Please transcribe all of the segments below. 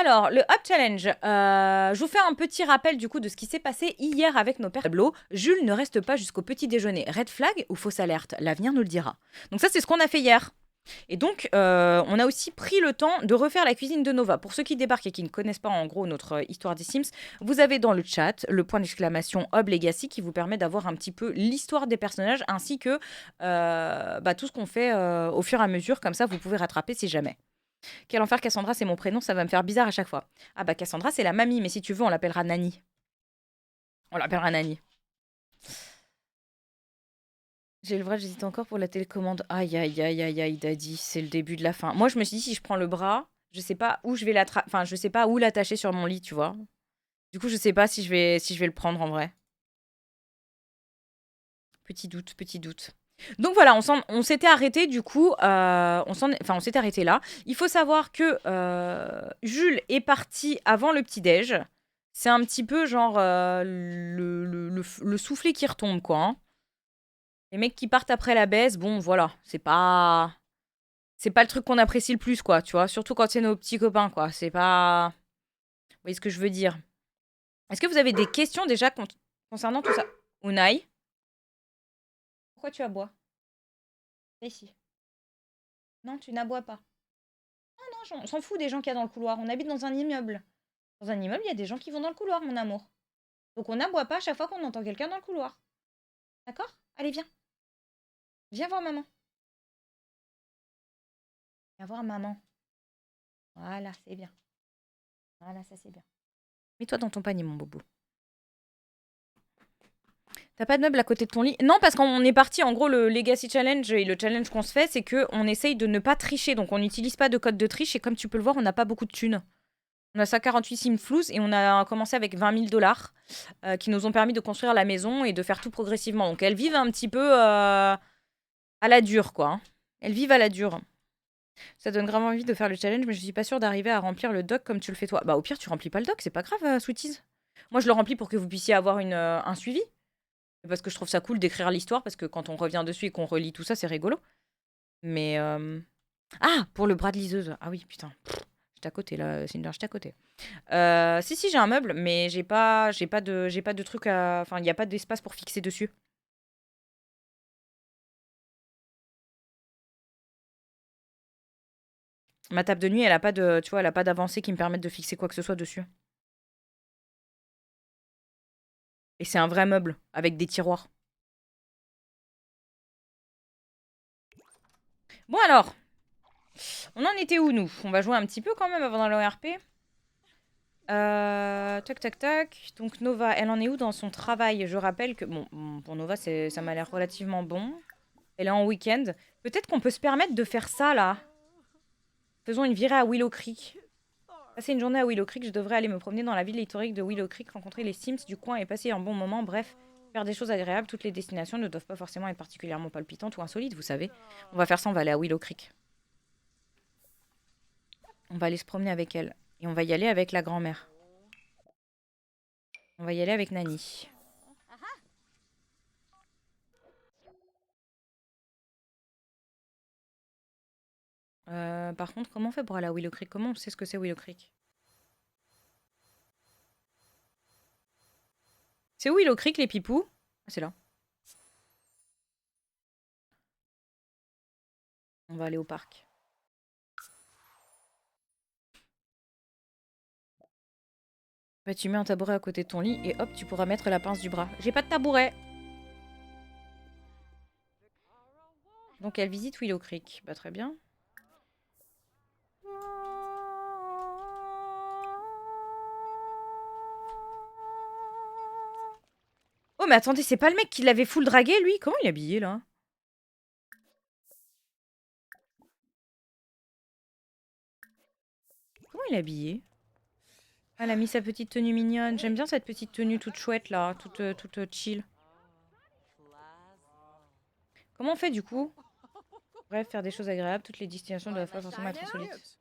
Alors, le Up Challenge, je vous fais un petit rappel du coup de ce qui s'est passé hier avec nos pères tableaux. Jules ne reste pas jusqu'au petit déjeuner. Red flag ou fausse alerte? L'avenir nous le dira. Donc ça, c'est ce qu'on a fait hier. Et donc, on a aussi pris le temps de refaire la cuisine de Nova. Pour ceux qui débarquent et qui ne connaissent pas en gros notre histoire des Sims, vous avez dans le chat le point d'exclamation Hub Legacy qui vous permet d'avoir un petit peu l'histoire des personnages ainsi que tout ce qu'on fait au fur et à mesure. Comme ça, vous pouvez rattraper si jamais. Quel enfer, Cassandra, c'est mon prénom, ça va me faire bizarre à chaque fois. Ah bah Cassandra, c'est la mamie, mais si tu veux, on l'appellera Nani. On l'appellera Nani. J'ai le vrai, j'hésite encore pour la télécommande. Aïe, aïe, aïe, aïe, aïe, Daddy, c'est le début de la fin. Moi, je me suis dit, si je prends le bras, je sais pas où je vais l'attraper. Enfin, je sais pas où l'attacher sur mon lit, tu vois. Du coup, je sais pas si je vais le prendre en vrai. Petit doute, petit doute. Donc voilà, on s'était arrêté du coup, on s'était arrêté là. Il faut savoir que Jules est parti avant le petit-déj. C'est un petit peu genre le soufflet qui retombe, quoi, hein. Les mecs qui partent après la baisse, bon, voilà, c'est pas le truc qu'on apprécie le plus, quoi, tu vois. Surtout quand c'est nos petits copains, quoi. C'est pas... Vous voyez ce que je veux dire? Est-ce que vous avez des questions déjà concernant tout ça? Unai, pourquoi tu aboies? Viens ici. Non, tu n'aboies pas. Non, on s'en fout des gens qu'il y a dans le couloir. On habite dans un immeuble. Dans un immeuble, il y a des gens qui vont dans le couloir, mon amour. Donc on n'aboie pas à chaque fois qu'on entend quelqu'un dans le couloir. D'accord? Allez, viens. Viens voir maman. Viens voir maman. Voilà, c'est bien. Voilà, ça c'est bien. Mets-toi dans ton panier, mon bobo. T'as pas de meuble à côté de ton lit? Non, parce qu'on est parti, en gros, le Legacy Challenge et le challenge qu'on se fait, c'est qu'on essaye de ne pas tricher. Donc on n'utilise pas de code de triche et comme tu peux le voir, on n'a pas beaucoup de thunes. On a 148 simflouz et on a commencé avec 20 000 dollars qui nous ont permis de construire la maison et de faire tout progressivement. Donc elles vivent un petit peu à la dure, quoi, hein. Elles vivent à la dure. Ça donne grave envie de faire le challenge, mais je suis pas sûre d'arriver à remplir le doc comme tu le fais toi. Bah au pire, tu remplis pas le doc, c'est pas grave, Sweeties. Moi, je le remplis pour que vous puissiez avoir un suivi. Parce que je trouve ça cool d'écrire l'histoire, parce que quand on revient dessus et qu'on relit tout ça, c'est rigolo. Mais... Ah, pour le bras de liseuse. Ah oui, putain. J'étais à côté, là, Cinder, j'étais à côté. Si, j'ai un meuble, mais j'ai pas de truc à... Enfin, il n'y a pas d'espace pour fixer dessus. Ma table de nuit, elle a pas de... Tu vois, elle a pas d'avancée qui me permette de fixer quoi que ce soit dessus. Et c'est un vrai meuble, avec des tiroirs. Bon alors, on en était où, nous? On va jouer un petit peu quand même avant dans l'ORP. Tac, tac, tac. Donc Nova, elle en est où dans son travail? Je rappelle que, bon, pour Nova, ça m'a l'air relativement bon. Elle est en week-end. Peut-être qu'on peut se permettre de faire ça, là. Faisons une virée à Willow Creek. Passer une journée à Willow Creek, je devrais aller me promener dans la ville historique de Willow Creek, rencontrer les Sims du coin et passer un bon moment. Bref, faire des choses agréables. Toutes les destinations ne doivent pas forcément être particulièrement palpitantes ou insolites, vous savez. On va faire ça, on va aller à Willow Creek. On va aller se promener avec elle. Et on va y aller avec la grand-mère. On va y aller avec Nani. Par contre, comment on fait pour aller à Willow Creek? Comment on sait ce que c'est Willow Creek? C'est où Willow Creek, les pipous? Ah, c'est là. On va aller au parc. Bah, tu mets un tabouret à côté de ton lit et hop, tu pourras mettre la pince du bras. J'ai pas de tabouret. Donc elle visite Willow Creek. Bah très bien. Oh mais attendez, c'est pas le mec qui l'avait full dragué, lui? Comment il est habillé, là? Comment il est habillé? Ah, elle a mis sa petite tenue mignonne. J'aime bien cette petite tenue toute chouette, là. Toute chill. Comment on fait, du coup? Bref, faire des choses agréables. Toutes les destinations ne doivent pas forcément être insolites.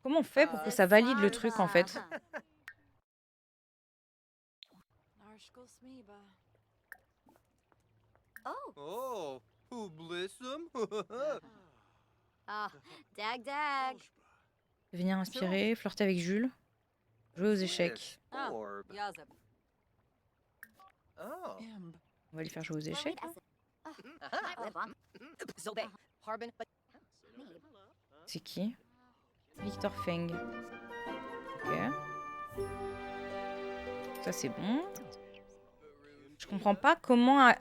Comment on fait pour que ça valide le truc, en fait? Oh, who bliss 'em? Ah, dag dag. Devenir inspiré, flirter avec Jules, jouer aux échecs. On va lui faire jouer aux échecs. C'est qui? Victor Feng. Ok. Ça c'est bon. Je comprends pas comment...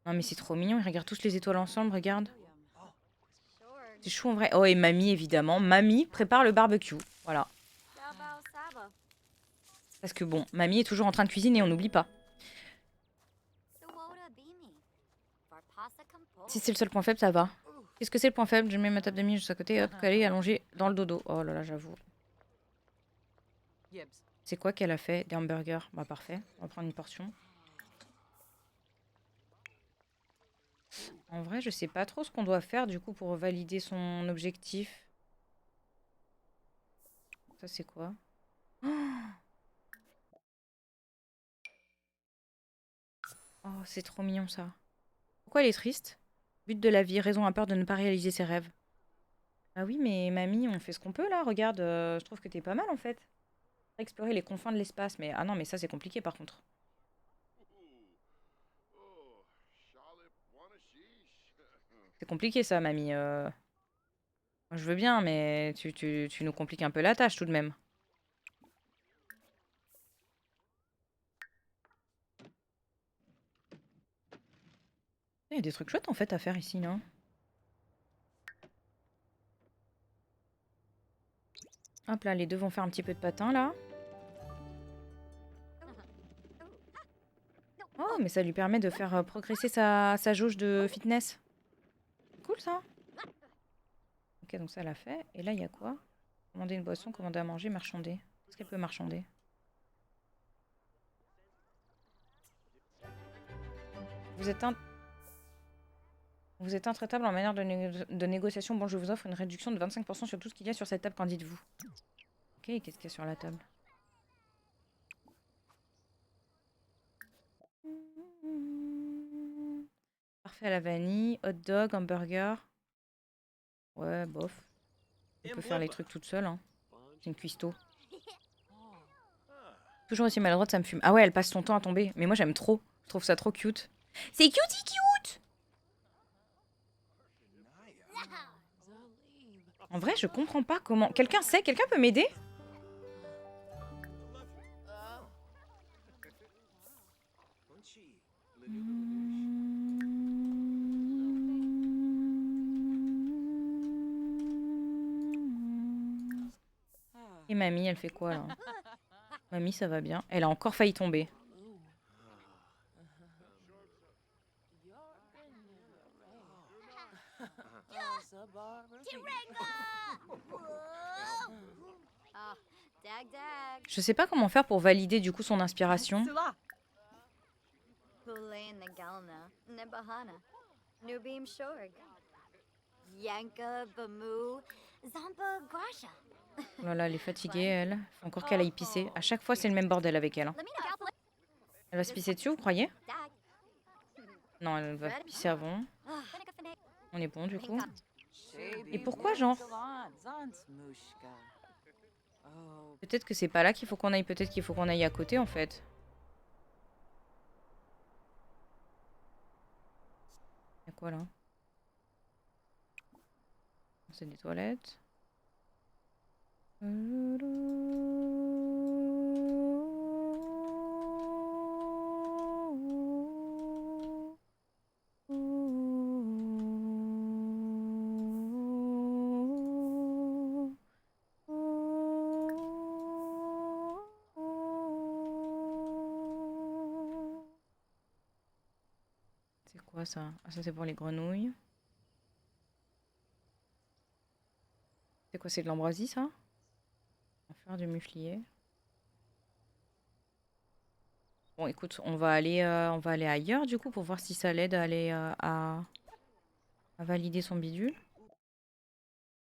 Non mais c'est trop mignon, ils regardent tous les étoiles ensemble, regarde. C'est chou en vrai. Oh et mamie évidemment. Mamie prépare le barbecue. Voilà. Parce que bon, mamie est toujours en train de cuisiner, on n'oublie pas. Si c'est le seul point faible, ça va. Qu'est-ce que c'est le point faible? Je mets ma table d'amis juste à côté, hop, calée, allongée dans le dodo. Oh là là, j'avoue. C'est quoi qu'elle a fait? Des hamburgers. Bah parfait, on va prendre une portion. En vrai, je sais pas trop ce qu'on doit faire du coup pour valider son objectif. Ça c'est quoi? Oh, c'est trop mignon ça. Pourquoi elle est triste? But de la vie, raison à peur de ne pas réaliser ses rêves. Ah oui, mais mamie, on fait ce qu'on peut là, regarde, je trouve que t'es pas mal en fait. Explorer les confins de l'espace, mais ah non, mais ça c'est compliqué par contre. C'est compliqué ça, mamie. Moi, je veux bien, mais tu nous compliques un peu la tâche tout de même. Il y a des trucs chouettes en fait à faire ici, non? Hop là, les deux vont faire un petit peu de patin là. Oh, mais ça lui permet de faire progresser sa jauge de fitness. C'est cool ça. Ok, donc ça elle a fait. Et là, il y a quoi? Commander une boisson, commander à manger, marchander. Est-ce qu'elle peut marchander? Vous êtes intraitable en manière de négociation. Bon, je vous offre une réduction de 25% sur tout ce qu'il y a sur cette table, qu'en dites-vous? Ok, qu'est-ce qu'il y a sur la table? Parfait à la vanille, hot dog, hamburger. Ouais, bof. On peut faire les trucs toute seule, hein. C'est une cuistot. Toujours aussi maladroite, ça me fume. Ah ouais, elle passe son temps à tomber. Mais moi, j'aime trop. Je trouve ça trop cute. C'est cutie cute! En vrai, je comprends pas comment... Quelqu'un sait? Quelqu'un peut m'aider? Et mamie, elle fait quoi, là? Mamie, ça va bien. Elle a encore failli tomber. Je sais pas comment faire pour valider, du coup, son inspiration. Oh là là, elle est fatiguée, elle. Faut encore qu'elle aille pisser. À chaque fois, c'est le même bordel avec elle, hein. Elle va se pisser dessus, vous croyez? Non, elle va pisser avant. On est bon, du coup. Et pourquoi, genre? Peut-être que c'est pas là qu'il faut qu'on aille. Peut-être qu'il faut qu'on aille à côté, en fait. Y'a quoi, là? C'est des toilettes. C'est quoi ça? Ah, ça c'est pour les grenouilles. C'est quoi? C'est de l'ambroisie ça? On va faire du muflier. Bon écoute, on va aller ailleurs du coup pour voir si ça l'aide à aller à valider son bidule.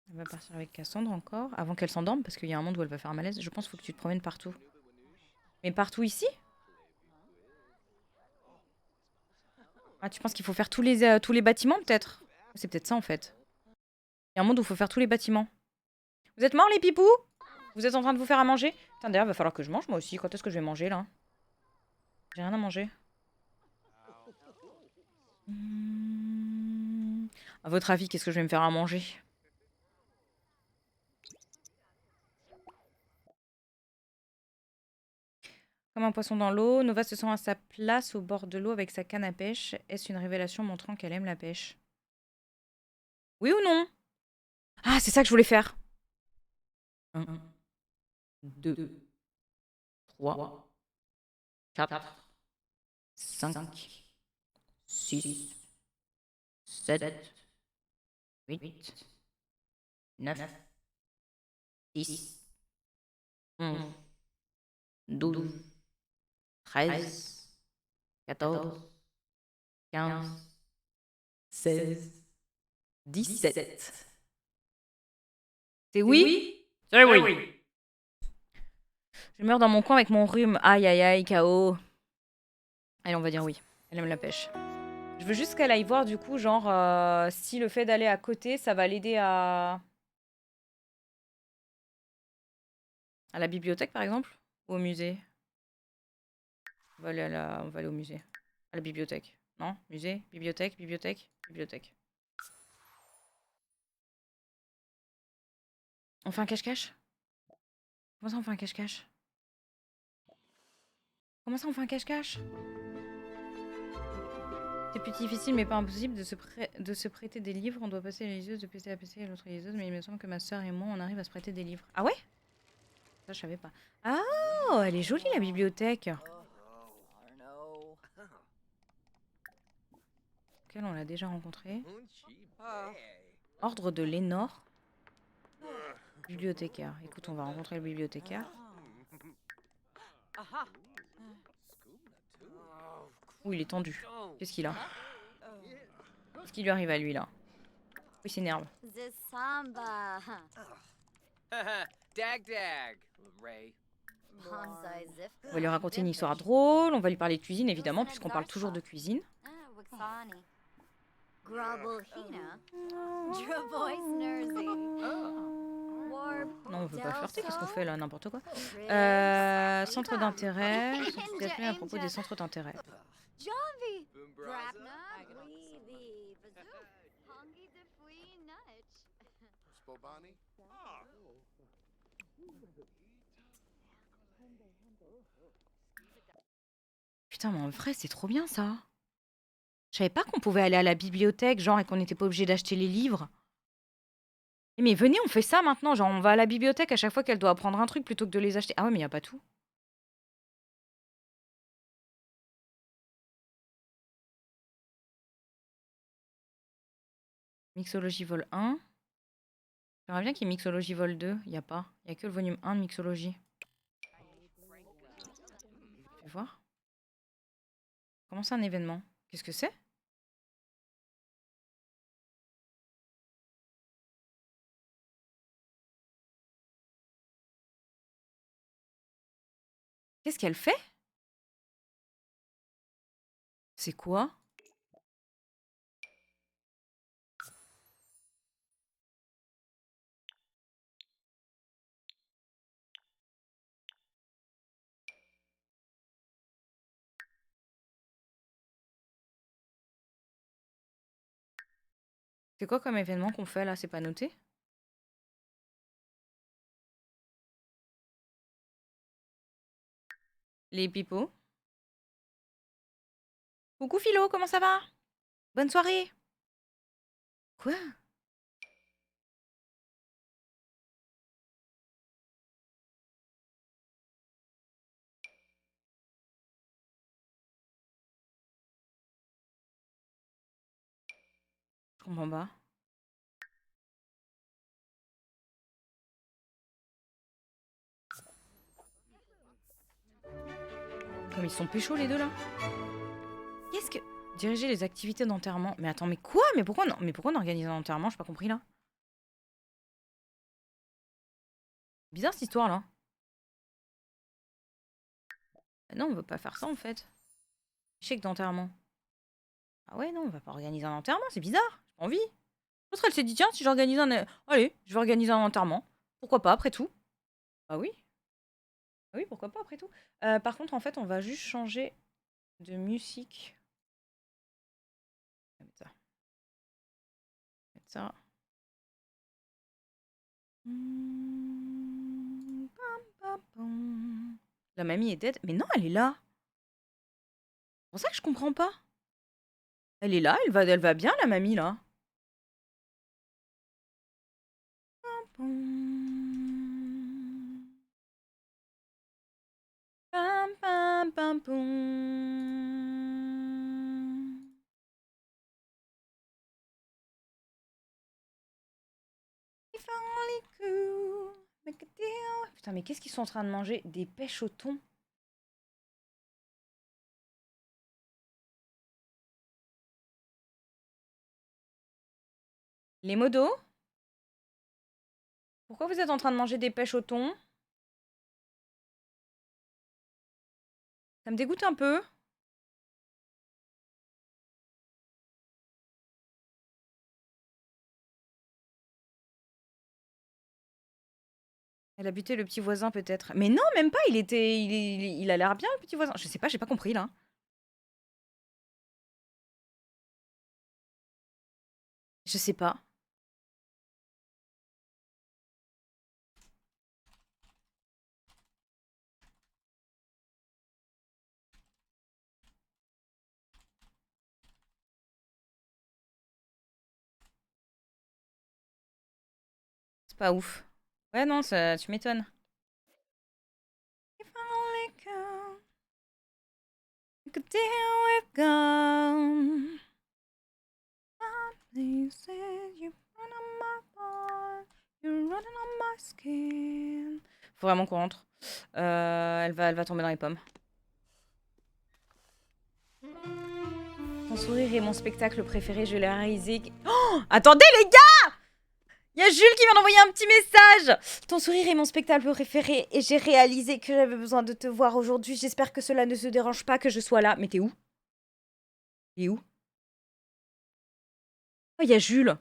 Elle va partir avec Cassandre encore, avant qu'elle s'endorme, parce qu'il y a un monde où elle va faire un malaise. Je pense qu'il faut que tu te promènes partout. Mais partout ici? Ah, tu penses qu'il faut faire tous les bâtiments peut-être? C'est peut-être ça en fait. Il y a un monde où il faut faire tous les bâtiments. Vous êtes morts les pipous? Vous êtes en train de vous faire à manger? Putain, d'ailleurs, va falloir que je mange moi aussi. Quand est-ce que je vais manger là? J'ai rien à manger. À votre avis, qu'est-ce que je vais me faire à manger? Comme un poisson dans l'eau, Nova se sent à sa place au bord de l'eau avec sa canne à pêche. Est-ce une révélation montrant qu'elle aime la pêche? Oui ou non? Ah, c'est ça que je voulais faire. 1, 2, 3, 4, 5, 6, 7, 8, 9, 10, 11, 12, 13, 14, 15, 16, 17. C'est oui? C'est oui. Je meurs dans mon coin avec mon rhume. Aïe aïe aïe, KO. Allez, on va dire oui. Elle aime la pêche. Je veux juste qu'elle aille voir du coup, genre, si le fait d'aller à côté, ça va l'aider à la bibliothèque par exemple? Ou au musée? On va aller, on va aller au musée. À la bibliothèque. Non? Musée? Bibliothèque? Bibliothèque? Bibliothèque. On fait un cache-cache? Comment ça on fait un cache-cache? Comment ça on fait un cache-cache? C'est plus difficile mais pas impossible de se prêter des livres. On doit passer les liseuse de PC à PC et l'autre liseuse, mais il me semble que ma soeur et moi on arrive à se prêter des livres. Ah ouais? Ça je savais pas. Ah, oh, elle est jolie la bibliothèque. Quelle on l'a déjà rencontré. Ordre de Lénore. Bibliothécaire. Écoute, on va rencontrer le bibliothécaire. Ouh, il est tendu. Qu'est-ce qu'il a? Qu'est-ce qui lui arrive à lui là? Il s'énerve. On va lui raconter une histoire drôle. On va lui parler de cuisine évidemment, puisqu'on parle toujours de cuisine. Non, on veut pas flirter, qu'est-ce qu'on fait là? N'importe quoi. Centre d'intérêt. À propos des centres d'intérêt. Putain, mais en vrai, c'est trop bien ça. Je savais pas qu'on pouvait aller à la bibliothèque, genre, et qu'on n'était pas obligé d'acheter les livres. Mais venez, on fait ça maintenant. Genre, on va à la bibliothèque à chaque fois qu'elle doit apprendre un truc plutôt que de les acheter. Ah ouais, mais y a pas tout. Mixologie vol 1. J'aimerais bien qu'il y ait Mixologie vol 2. Y a pas. Y a que le volume 1 de Mixologie. Fais voir. Comment c'est un événement? Qu'est-ce que c'est? Qu'est-ce qu'elle fait? C'est quoi? C'est quoi comme événement qu'on fait là? C'est pas noté? Les pipeaux. Coucou Philo, comment ça va? Bonne soirée. Quoi? Je comprends pas. Comme ils sont péchos les deux là. Qu'est-ce que... Diriger les activités d'enterrement. Mais attends, mais quoi? Mais pourquoi on organise un enterrement? J'ai pas compris là. Bizarre cette histoire là. Non, on veut pas faire ça en fait. Échec d'enterrement. Ah ouais, non, on va pas organiser un enterrement, c'est bizarre. J'ai pas envie. L'autre elle s'est dit, tiens, si j'organise un... Allez, je vais organiser un enterrement. Pourquoi pas, après tout? Ah oui. Ah oui, pourquoi pas, après tout. Par contre, en fait, on va juste changer de musique. Comme ça. Comme ça. La mamie est dead. Mais non, elle est là. C'est pour ça que je comprends pas. Elle est là, elle va bien, la mamie, là. Pam, pam, pam, poum. If only could make a deal. Putain, mais qu'est-ce qu'ils sont en train de manger? Des pêches au thon. Les modos? Pourquoi vous êtes en train de manger des pêches au thon? Ça me dégoûte un peu. Elle a buté le petit voisin, peut-être. Mais non, même pas, il a l'air bien, le petit voisin. Je sais pas, j'ai pas compris, là. Je sais pas. C'est pas ouf. Ouais, non, ça, tu m'étonnes. If only could deal with gum. You run on my blood, you're running on my skin. Faut vraiment qu'on rentre. Elle va tomber dans les pommes. Ton sourire est mon spectacle préféré, je l'ai réalisé. Oh, attendez les gars! Il y a Jules qui vient d'envoyer un petit message. Ton sourire est mon spectacle préféré et j'ai réalisé que j'avais besoin de te voir aujourd'hui. J'espère que cela ne se dérange pas que je sois là. Mais t'es où? Il est où? Oh, il y a Jules.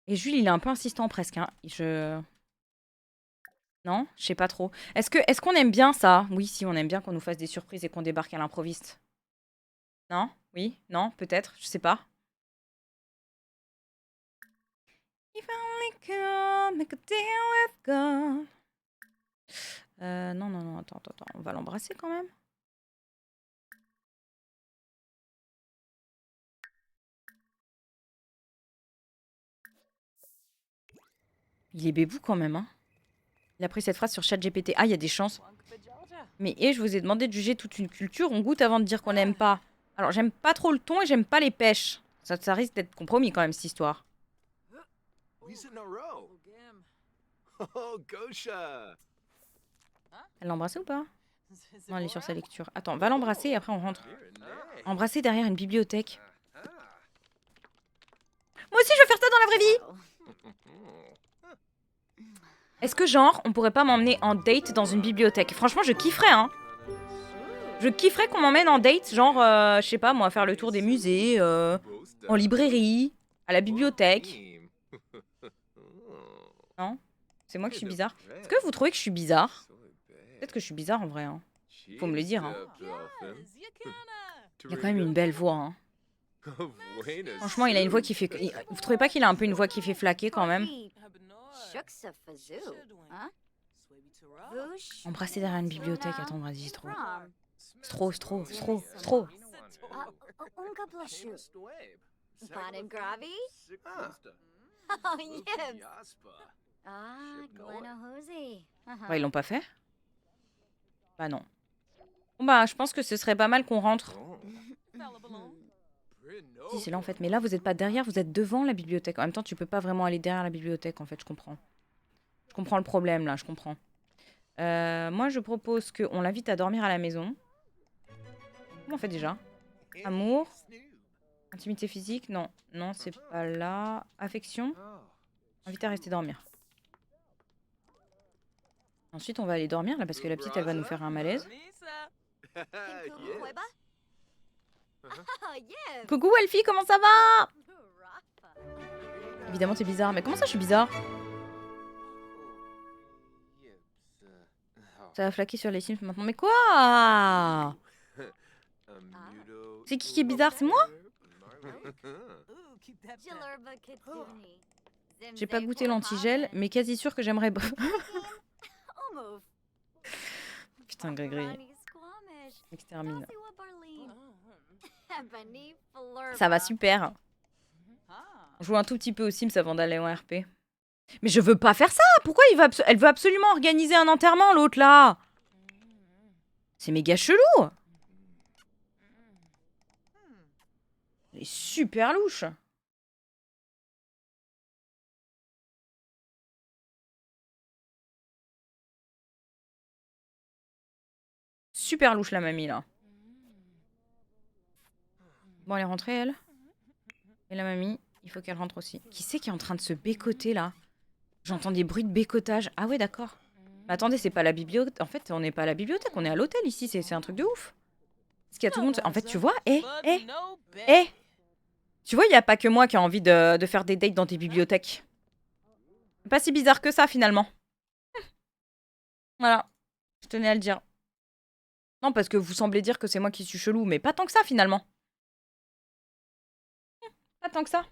Et Jules, il est un peu insistant presque. Hein. Non, je sais pas trop. Est-ce qu'on aime bien ça? Oui, si, on aime bien qu'on nous fasse des surprises et qu'on débarque à l'improviste. Non? Oui? Non? Peut-être? Je sais pas. If only could make a deal with God. Non, attends. On va l'embrasser quand même. Il est bébou quand même, hein. Il a pris cette phrase sur ChatGPT. Ah, il y a des chances. Mais je vous ai demandé de juger toute une culture. On goûte avant de dire qu'on n'aime pas. Alors, j'aime pas trop le thon et j'aime pas les pêches. Ça risque d'être compromis quand même, cette histoire. Elle l'a embrassé ou pas? Non, elle est sur sa lecture. Attends, va l'embrasser et après on rentre. Embrasser derrière une bibliothèque. Moi aussi, je veux faire ça dans la vraie vie. Est-ce que, genre, on pourrait pas m'emmener en date dans une bibliothèque? Franchement, je kifferais, hein. Je kifferais qu'on m'emmène en date, genre, je sais pas, moi, faire le tour des musées, en librairie, à la bibliothèque. Non? C'est moi qui suis bizarre. Est-ce que vous trouvez que je suis bizarre? Peut-être que je suis bizarre en vrai, hein. Faut me le dire, hein. Il a quand même une belle voix, hein. Franchement, il a une voix qui fait... Vous trouvez pas qu'il a un peu une voix qui fait flaquer quand même? Embrasser derrière une bibliothèque, attends, vas-y, trop. Trop. Ouais, ils l'ont pas fait? Bah non. Bon bah, je pense que ce serait pas mal qu'on rentre. Si, c'est là en fait. Mais là, vous êtes pas derrière, vous êtes devant la bibliothèque. En même temps, tu peux pas vraiment aller derrière la bibliothèque, en fait, je comprends. Je comprends le problème, là, je comprends. Moi, je propose qu'on l'invite à dormir à la maison. Comment on fait déjà? Amour. Intimité physique? Non. Non, c'est pas là. Affection? Invite à rester dormir. Ensuite, on va aller dormir, là, parce que la petite, elle va nous faire un malaise. Coucou, Elfie, comment ça va? Évidemment, t'es bizarre. Mais comment ça, je suis bizarre? Ça va flaquer sur les Sims maintenant. Mais quoi? C'est qui est bizarre? C'est moi? J'ai pas goûté l'antigel, mais quasi sûr que j'aimerais... Putain, Grégory. Extermine. Ça va super. On joue un tout petit peu aux Sims avant d'aller en RP. Mais je veux pas faire ça. Pourquoi elle veut absolument organiser un enterrement, l'autre, là? C'est méga chelou. Elle est super louche. Super louche, la mamie, là. Bon, elle est rentrée, elle. Et la mamie, il faut qu'elle rentre aussi. Qui c'est qui est en train de se bécoter, là? J'entends des bruits de bécotage. Ah ouais, d'accord. Mais attendez, c'est pas la bibliothèque. En fait, on n'est pas à la bibliothèque, on est à l'hôtel, ici. C'est un truc de ouf. Parce qu'il y a tout le monde... En fait, tu vois, tu vois, il n'y a pas que moi qui a envie de faire des dates dans tes bibliothèques. C'est pas si bizarre que ça, finalement. Voilà. Je tenais à le dire. Non, parce que vous semblez dire que c'est moi qui suis chelou, mais pas tant que ça, finalement. Pas tant que ça.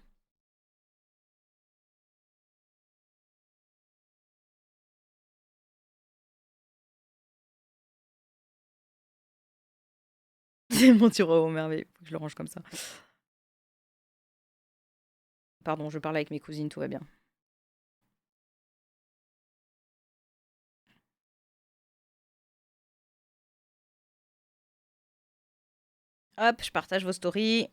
C'est mon tiroir aux merveilles. Faut que je le range comme ça. Pardon, je parle avec mes cousines, tout va bien. Hop, je partage vos stories.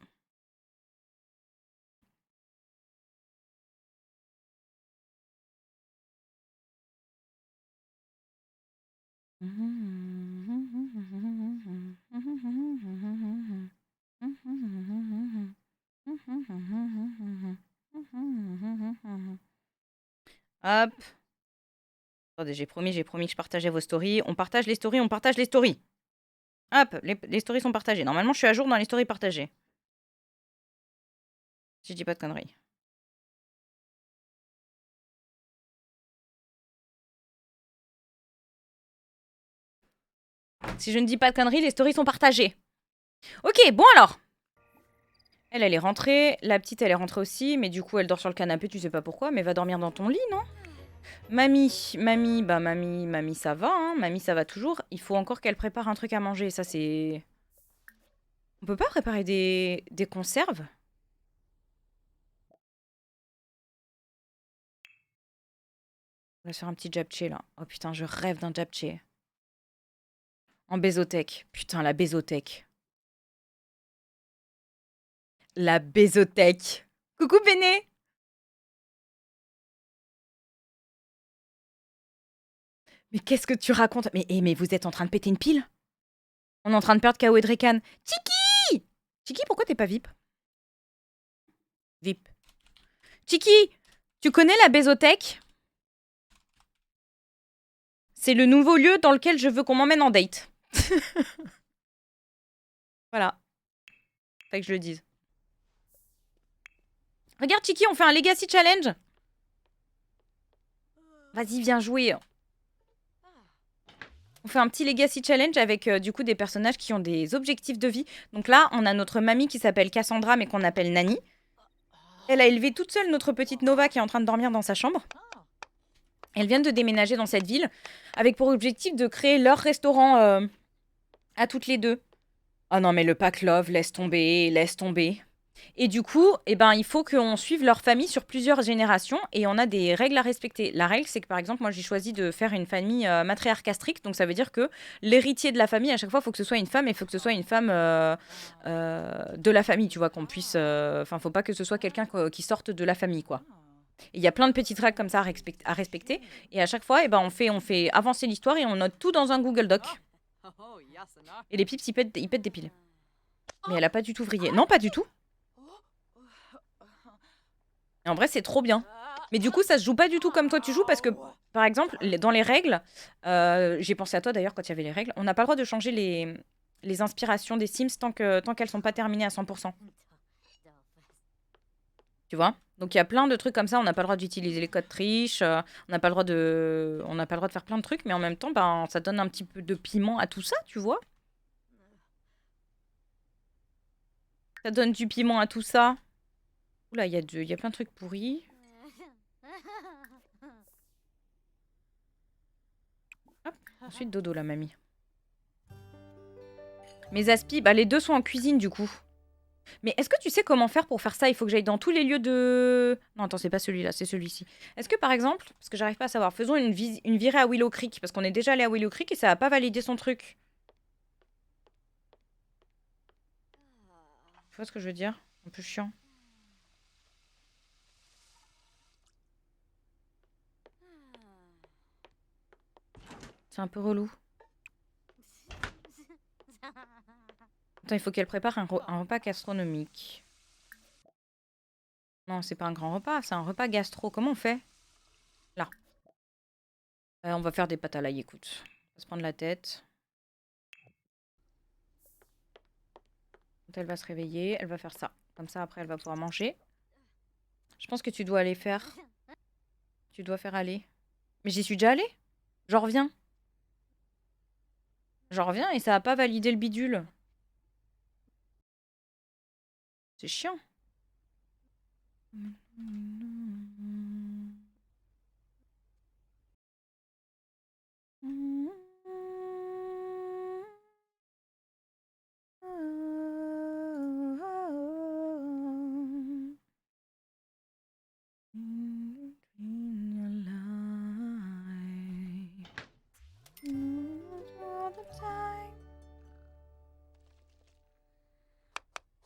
Hop. Attendez, j'ai promis que je partageais vos stories. On partage les stories, on partage les stories. Hop, les stories sont partagées. Normalement, je suis à jour dans les stories partagées. Si je dis pas de conneries. Si je ne dis pas de conneries, les stories sont partagées. Ok, bon alors. Elle est rentrée. La petite, elle est rentrée aussi. Mais du coup, elle dort sur le canapé, tu sais pas pourquoi. Mais va dormir dans ton lit, non? Mamie, ça va, hein. Mamie, ça va toujours. Il faut encore qu'elle prépare un truc à manger. Ça, c'est... On peut pas préparer des conserves? On va se faire un petit japchae, là. Oh putain, je rêve d'un japchae. En bézothèque. Putain, la bézothèque. La bézothèque. Coucou, Béné. Mais qu'est-ce que tu racontes? Mais vous êtes en train de péter une pile? On est en train de perdre K.O. et Draken. Chiki! Chiki, pourquoi t'es pas VIP? VIP. Chiki, tu connais la bézothèque? C'est le nouveau lieu dans lequel je veux qu'on m'emmène en date. Voilà. Fait que je le dise. Regarde, Chiki, on fait un Legacy Challenge. Vas-y, viens jouer. On fait un petit Legacy Challenge avec du coup des personnages qui ont des objectifs de vie. Donc là, on a notre mamie qui s'appelle Cassandra, mais qu'on appelle Nani. Elle a élevé toute seule notre petite Nova qui est en train de dormir dans sa chambre. Elles viennent de déménager dans cette ville avec pour objectif de créer leur restaurant à toutes les deux. Oh non, mais le pack love, laisse tomber, laisse tomber. Et du coup, eh ben, il faut qu'on suive leur famille sur plusieurs générations et on a des règles à respecter. La règle, c'est que par exemple, moi j'ai choisi de faire une famille matriarcat stricte, donc ça veut dire que l'héritier de la famille, à chaque fois, il faut que ce soit une femme et il faut que ce soit une femme de la famille, tu vois, qu'on puisse... Enfin, faut pas que ce soit quelqu'un qui sorte de la famille, quoi. Il y a plein de petites règles comme ça à respecter. Et à chaque fois, eh ben, on fait avancer l'histoire et on note tout dans un Google Doc. Et les pips, ils pètent des piles. Mais elle a pas du tout vrillé. Non, pas du tout. Et en vrai, c'est trop bien. Mais du coup, ça se joue pas du tout comme toi tu joues parce que, par exemple, dans les règles, j'ai pensé à toi d'ailleurs quand il y avait les règles, on n'a pas le droit de changer les inspirations des Sims tant qu'elles sont pas terminées à 100%. Tu vois? Donc il y a plein de trucs comme ça, on n'a pas le droit d'utiliser les codes triches, on n'a pas le droit de faire plein de trucs, mais en même temps, ben, ça donne un petit peu de piment à tout ça, tu vois? Ça donne du piment à tout ça. Oula, il y a plein de trucs pourris. Hop, ensuite dodo la mamie. Mes aspi, bah les deux sont en cuisine du coup. Mais est-ce que tu sais comment faire pour faire ça? Il faut que j'aille dans tous les lieux de... Non, attends, c'est pas celui-là, c'est celui-ci. Est-ce que par exemple, parce que j'arrive pas à savoir, faisons une virée à Willow Creek, parce qu'on est déjà allé à Willow Creek et ça a pas validé son truc. Tu vois ce que je veux dire? Un peu chiant. C'est un peu relou. Attends, il faut qu'elle prépare un repas gastronomique. Non, c'est pas un grand repas, c'est un repas gastro. Comment on fait? Là. On va faire des pâtes à l'ail, écoute. On va se prendre la tête. Quand elle va se réveiller, elle va faire ça. Comme ça, après, elle va pouvoir manger. Je pense que tu dois aller faire... Tu dois faire aller. Mais j'y suis déjà allée. J'en reviens. J'en reviens et ça a pas validé le bidule. C'est chiant.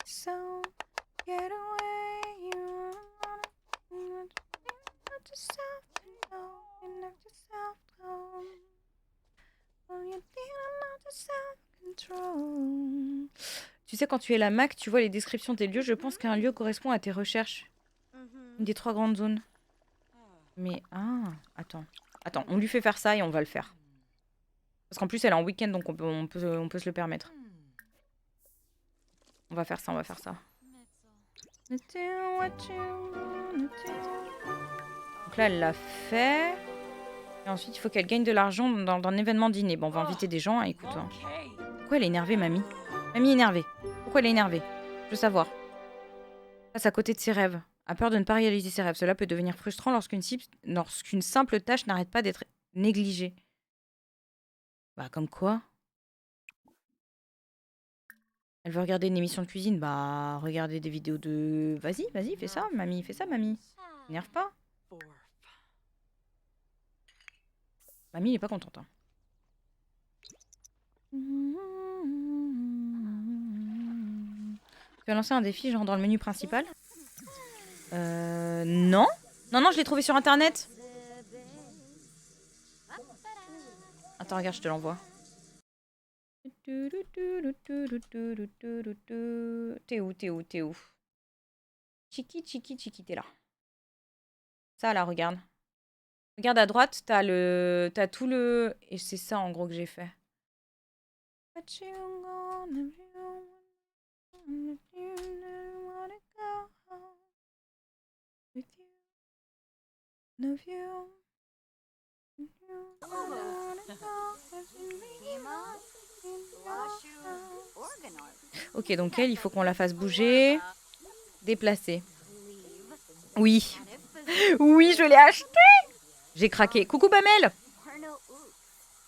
So get away, you let yourself go, you let yourself go. Oh, you think self-control. Tu sais, quand tu es la Mac, tu vois les descriptions des lieux. Je pense qu'un lieu correspond à tes recherches. Une des 3 grandes zones. Mais, attends. Attends, on lui fait faire ça et on va le faire. Parce qu'en plus, elle est en week-end, donc on peut se le permettre. On va faire ça, on va faire ça. Donc là, elle l'a fait. Et ensuite, il faut qu'elle gagne de l'argent dans un événement dîner. Bon, on va inviter des gens, hein, écoute. Hein. Pourquoi elle est énervée, mamie? Mamie est énervée. Pourquoi elle est énervée? Je veux savoir. Passe à côté de ses rêves. A peur de ne pas réaliser ses rêves. Cela peut devenir frustrant lorsqu'une simple tâche n'arrête pas d'être négligée. Bah, comme quoi? Elle veut regarder une émission de cuisine. Bah, regarder des vidéos de... Vas-y, vas-y, fais ça, mamie. Fais ça, mamie. N'énerve pas. Mamie n'est pas contente. Hein. Tu as lancé un défi, genre dans le menu principal? Non. Non, je l'ai trouvé sur internet. Attends, regarde, je te l'envoie. T'es où? Chiki, t'es là. Ça, là, regarde. Regarde à droite, t'as tout le... Et c'est ça, en gros, que j'ai fait. Ok, donc elle, il faut qu'on la fasse bouger. Déplacer. Oui. Oui, je l'ai acheté. J'ai craqué. Coucou Bamel.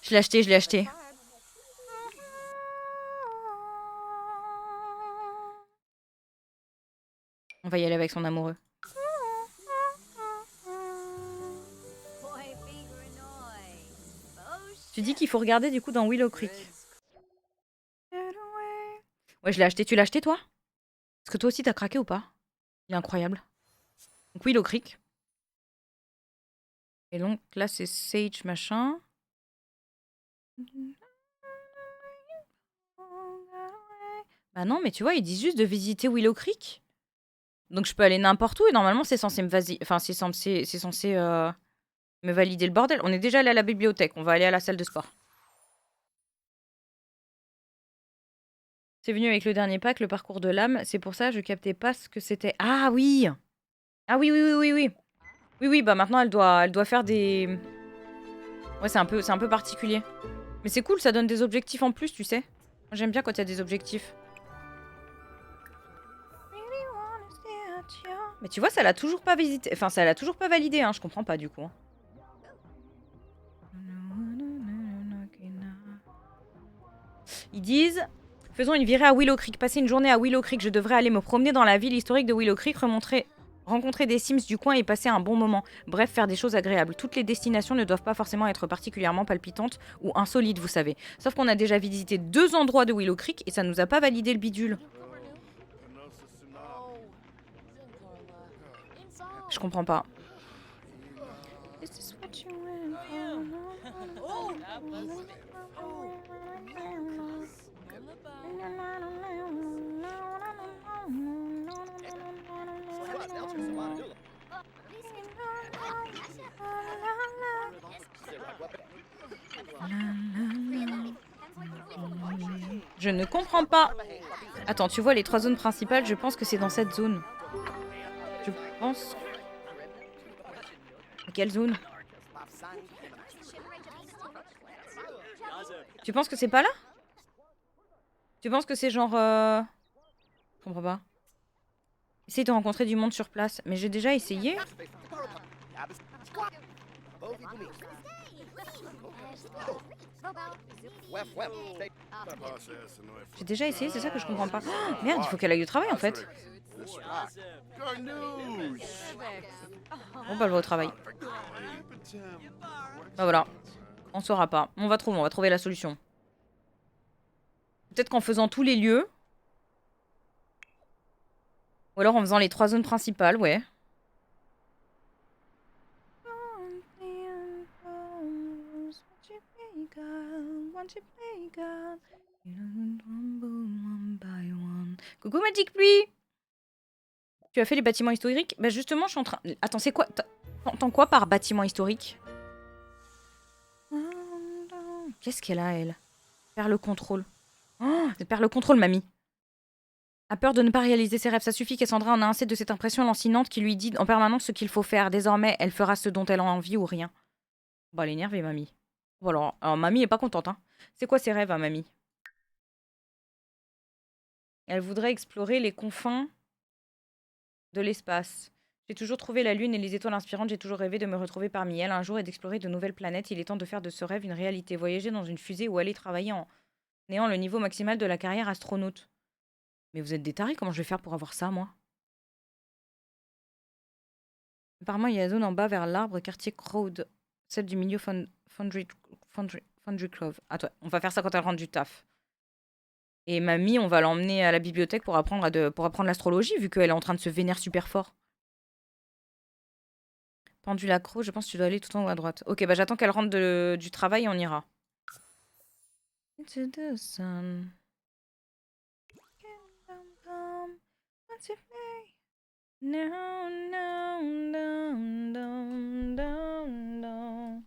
Je l'ai acheté. On va y aller avec son amoureux. Tu dis qu'il faut regarder du coup dans Willow Creek. Ouais, je l'ai acheté. Tu l'as acheté toi? Est-ce que toi aussi t'as craqué ou pas? Il est incroyable. Donc Willow Creek. Et donc là c'est Sage machin. Bah non, mais tu vois, ils disent juste de visiter Willow Creek. Donc je peux aller n'importe où et normalement c'est censé me me valider le bordel. On est déjà allé à la bibliothèque, on va aller à la salle de sport. C'est venu avec le dernier pack, le parcours de l'âme. C'est pour ça je captais pas ce que c'était. Ah oui! Ah oui, oui, oui, oui, oui. Oui, oui, bah maintenant elle doit faire des... Ouais, c'est un peu particulier. Mais c'est cool, ça donne des objectifs en plus, tu sais. J'aime bien quand il y a des objectifs. Mais tu vois, ça l'a toujours pas visité. Enfin, ça l'a toujours pas validé, hein. Je comprends pas du coup. Hein. Ils disent... Faisons une virée à Willow Creek. Passer une journée à Willow Creek. Je devrais aller me promener dans la ville historique de Willow Creek, rencontrer des Sims du coin et passer un bon moment. Bref, faire des choses agréables. Toutes les destinations ne doivent pas forcément être particulièrement palpitantes ou insolites, vous savez. Sauf qu'on a déjà visité 2 endroits de Willow Creek et ça nous a pas validé le bidule. Je comprends pas. Je ne comprends pas. Attends, tu vois les 3 zones principales, je pense que c'est dans cette zone. Je pense... Quelle zone? Tu penses que c'est pas là? Tu penses que c'est genre... Je comprends pas. Essaye de rencontrer du monde sur place. Mais j'ai déjà essayé. J'ai déjà essayé, c'est ça que je comprends pas. Oh, merde, il faut qu'elle aille au travail en fait. Bon bah elle va au travail. Bah voilà. On saura pas. On va trouver la solution. Peut-être qu'en faisant tous les lieux. Ou alors en faisant les 3 zones principales, ouais. Coucou Magic Pluie. Tu as fait les bâtiments historiques? Bah justement, je suis en train... Attends, c'est quoi? T'entends quoi par bâtiment historique? Qu'est-ce qu'elle a, elle? Perd le contrôle. Oh, elle perd le contrôle, mamie. A peur de ne pas réaliser ses rêves. Ça suffit, Cassandra en a assez de cette impression lancinante qui lui dit en permanence ce qu'il faut faire. Désormais, elle fera ce dont elle a envie ou rien. Bon, elle est énervée, mamie. Bon, alors mamie est pas contente, hein. C'est quoi ses rêves, hein, mamie? Elle voudrait explorer les confins de l'espace. J'ai toujours trouvé la Lune et les étoiles inspirantes. J'ai toujours rêvé de me retrouver parmi elles un jour et d'explorer de nouvelles planètes. Il est temps de faire de ce rêve une réalité. Voyager dans une fusée ou aller travailler en ayant le niveau maximal de la carrière astronaute. Mais vous êtes des tarés, comment je vais faire pour avoir ça, moi? Apparemment, il y a la zone en bas vers l'arbre, quartier Crowd. Celle du milieu Foundry Clove. Attends, on va faire ça quand elle rentre du taf. Et mamie, on va l'emmener à la bibliothèque pour apprendre, pour apprendre l'astrologie, vu qu'elle est en train de se vénérer super fort. Pendule accro, je pense que tu dois aller tout en haut à droite. Ok, bah j'attends qu'elle rentre du travail et on ira. Into the sun. No, no, no, no, no, no.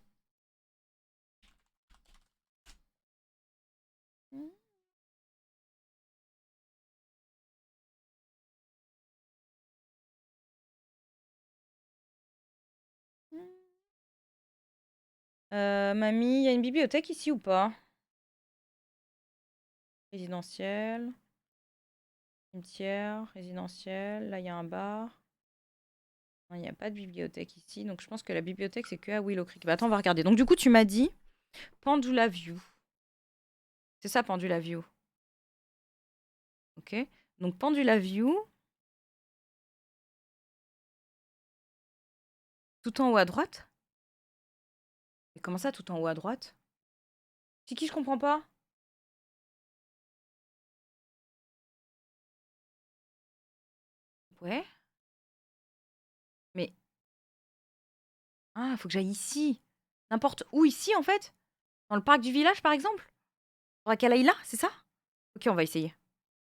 Mamie, il y a une bibliothèque ici ou pas? Résidentiel. Cimetière, résidentiel. Là, il y a un bar. Non, il n'y a pas de bibliothèque ici. Donc, je pense que la bibliothèque, c'est que à Willow Creek. Bah, attends, on va regarder. Donc, du coup, tu m'as dit Pendula View. C'est ça, Pendula View. Ok. Donc, Pendula View. Tout en haut à droite? Mais comment ça, tout en haut à droite? C'est qui, je comprends pas? Ouais. Mais. Ah, faut que j'aille ici. N'importe où ici, en fait? Dans le parc du village, par exemple? Faudra qu'elle aille là, c'est ça? Ok, on va essayer.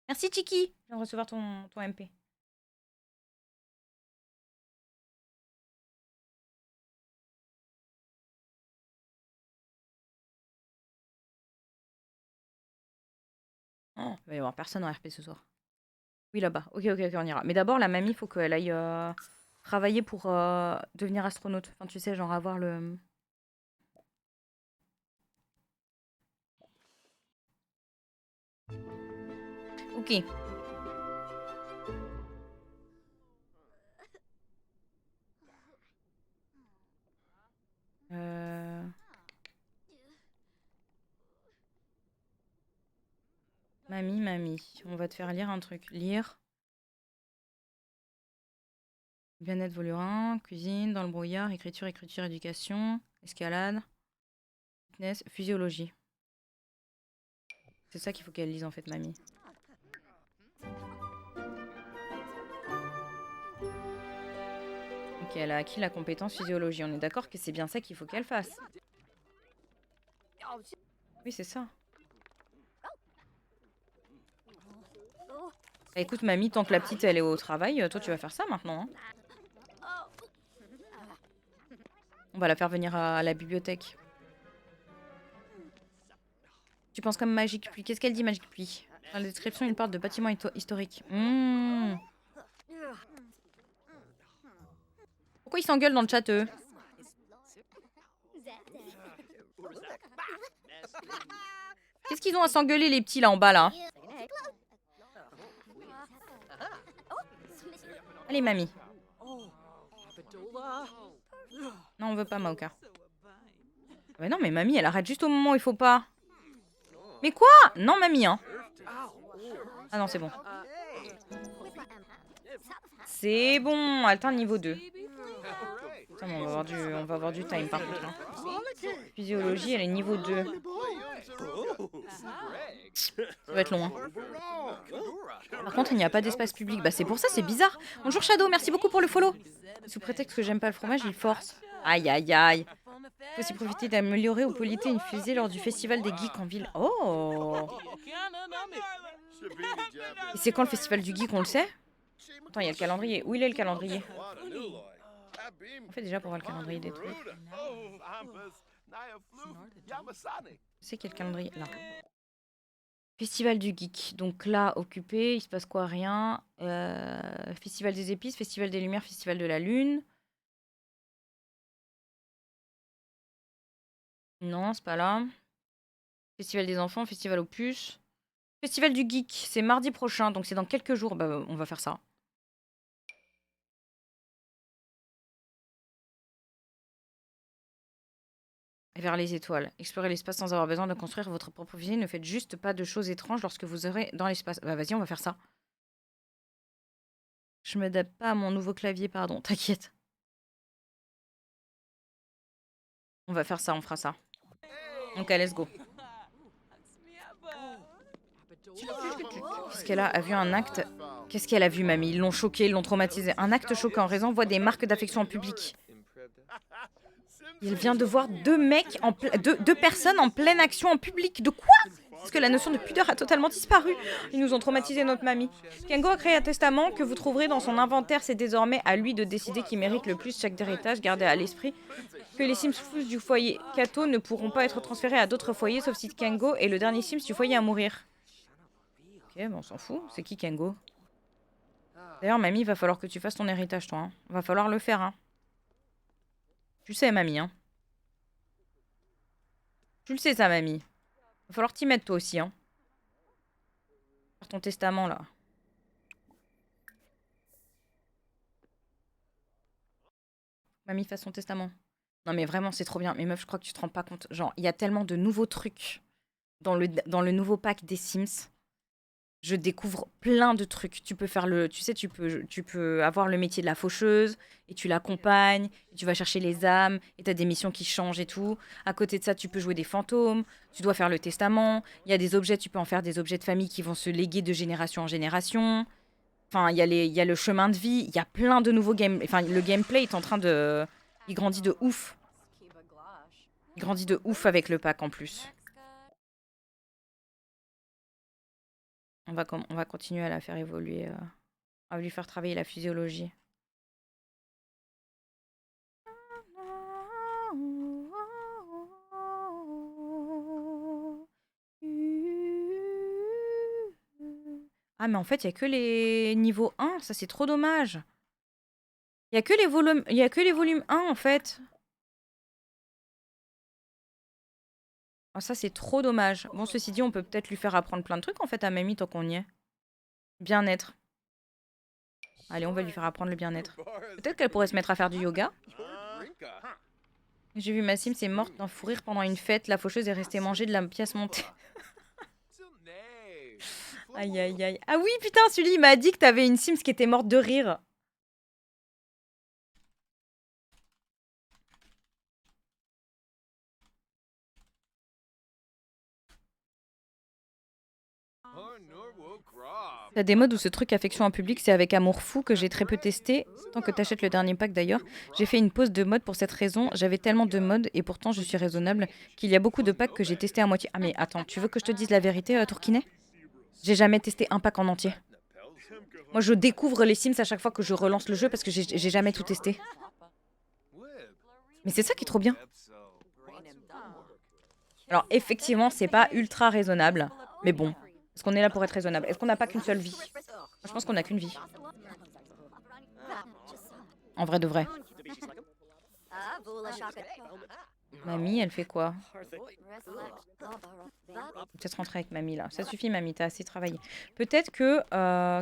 Merci, Chiki. Je viens de recevoir ton MP. Oh, il va y avoir personne en RP ce soir. Oui, là-bas. Ok, ok, ok, on ira. Mais d'abord, la mamie, faut qu'elle aille... travailler pour devenir astronaute. Enfin, tu sais, genre avoir le... Ok. Mamie, on va te faire lire un truc. Lire. Bien-être volume 1, cuisine, dans le brouillard, écriture, éducation, escalade, fitness, physiologie. C'est ça qu'il faut qu'elle lise en fait, mamie. Ok, elle a acquis la compétence physiologie. On est d'accord que c'est bien ça qu'il faut qu'elle fasse. Oui, c'est ça. Bah, écoute, mamie, tant que la petite elle est au travail, toi tu vas faire ça maintenant. Hein. On va la faire venir à la bibliothèque. Tu penses comme Magique Pluie. Qu'est-ce qu'elle dit, Magique Pluie? Dans la description, il parle de bâtiments historiques. Pourquoi ils s'engueulent dans le chat, eux? Qu'est-ce qu'ils ont à s'engueuler, les petits, là, en bas, là? Allez, mamie. Non, on veut pas, Maoka. Mais non, mais mamie, elle arrête juste au moment où il faut pas. Mais quoi? Non, mamie, hein. Ah non, c'est bon. C'est bon, atteint niveau 2. Putain, mais on va avoir du time, par contre. Hein. Physiologie, elle est niveau 2. Ça va être long. Hein. Par contre, il n'y a pas d'espace public. Bah, c'est pour ça, c'est bizarre. Bonjour Shadow, merci beaucoup pour le follow. Sous prétexte que j'aime pas le fromage, il force. Aïe, aïe, aïe. Il faut aussi profiter d'améliorer ou politer une fusée lors du festival des geeks en ville. Oh! Et c'est quand le festival du geek, on le sait? Attends, il y a le calendrier. Où il est le calendrier? On fait déjà pour voir le calendrier des trucs. C'est quel calendrier? Là. Festival du geek. Donc là, occupé, il se passe quoi? Rien. Festival des épices, festival des lumières, festival de la lune. Non, c'est pas là. Festival des enfants, festival opus. Festival du geek, c'est mardi prochain, donc c'est dans quelques jours. Bah, on va faire ça. Vers les étoiles. Explorez l'espace sans avoir besoin de construire votre propre fusée. Ne faites juste pas de choses étranges lorsque vous serez dans l'espace. Bah vas-y, on va faire ça. Je m'adapte pas à mon nouveau clavier, pardon. T'inquiète. On va faire ça, on fera ça. Ok, let's go. Qu'est-ce qu'elle a vu un acte? Qu'est-ce qu'elle a vu, mamie? Ils l'ont choqué, ils l'ont traumatisé. Un acte choquant. Raison voit des marques d'affection en public. Il vient de voir deux personnes en pleine action en public. De quoi? Est-ce que la notion de pudeur a totalement disparu? Ils nous ont traumatisé notre mamie. Kengo a créé un testament que vous trouverez dans son inventaire. C'est désormais à lui de décider qui mérite le plus chaque héritage. Gardez à l'esprit que les Sims fous du foyer Kato ne pourront pas être transférés à d'autres foyers, sauf si Kengo est le dernier Sims du foyer à mourir. Ok, bon, on s'en fout. C'est qui Kengo? D'ailleurs, mamie, va falloir que tu fasses ton héritage, toi. Hein. Va falloir le faire, hein. Tu sais, mamie, hein. Tu le sais, ça, mamie. Va falloir t'y mettre, toi aussi, hein. Faire ton testament, là. Mamie, fasse son testament. Non, mais vraiment, c'est trop bien. Mais meuf, je crois que tu te rends pas compte. Genre, il y a tellement de nouveaux trucs dans le nouveau pack des Sims. Je découvre plein de trucs. Tu peux faire le... Tu sais, tu peux avoir le métier de la faucheuse et tu l'accompagnes, et tu vas chercher les âmes et tu as des missions qui changent et tout. À côté de ça, tu peux jouer des fantômes, tu dois faire le testament. Il y a des objets, tu peux en faire des objets de famille qui vont se léguer de génération en génération. Enfin, il y a le chemin de vie, il y a plein de nouveaux games. Enfin, le gameplay est en train de... Il grandit de ouf. Il grandit de ouf avec le pack en plus. On va continuer à la faire évoluer, à lui faire travailler la physiologie. Ah, mais en fait, il n'y a que les niveaux 1. Ça, c'est trop dommage. Il y a que les volumes 1 en fait. Oh, ça c'est trop dommage. Bon, ceci dit, on peut peut-être lui faire apprendre plein de trucs en fait à Mamie tant qu'on y est. Bien-être. Allez, on va lui faire apprendre le bien-être. Peut-être qu'elle pourrait se mettre à faire du yoga. J'ai vu ma Sims est morte d'un fou rire pendant une fête. La faucheuse est restée manger de la pièce montée. Aïe aïe aïe. Ah oui, putain, Sully, il m'a dit que t'avais une Sims qui était morte de rire. T'as des modes où ce truc affection en public, c'est avec amour fou que j'ai très peu testé. Tant que t'achètes le dernier pack d'ailleurs. J'ai fait une pause de mode pour cette raison. J'avais tellement de modes et pourtant je suis raisonnable qu'il y a beaucoup de packs que j'ai testé à moitié. Ah mais attends, tu veux que je te dise la vérité, Tourkinet? J'ai jamais testé un pack en entier. Moi je découvre les Sims à chaque fois que je relance le jeu parce que j'ai jamais tout testé. Mais c'est ça qui est trop bien. Alors effectivement, c'est pas ultra raisonnable. Mais bon, est-ce qu'on est là pour être raisonnable? Est-ce qu'on n'a pas qu'une seule vie? Moi, je pense qu'on n'a qu'une vie. En vrai de vrai. Mamie, elle fait quoi? Peut-être rentrer avec mamie là. Ça suffit, mamie, t'as assez travaillé. Peut-être que...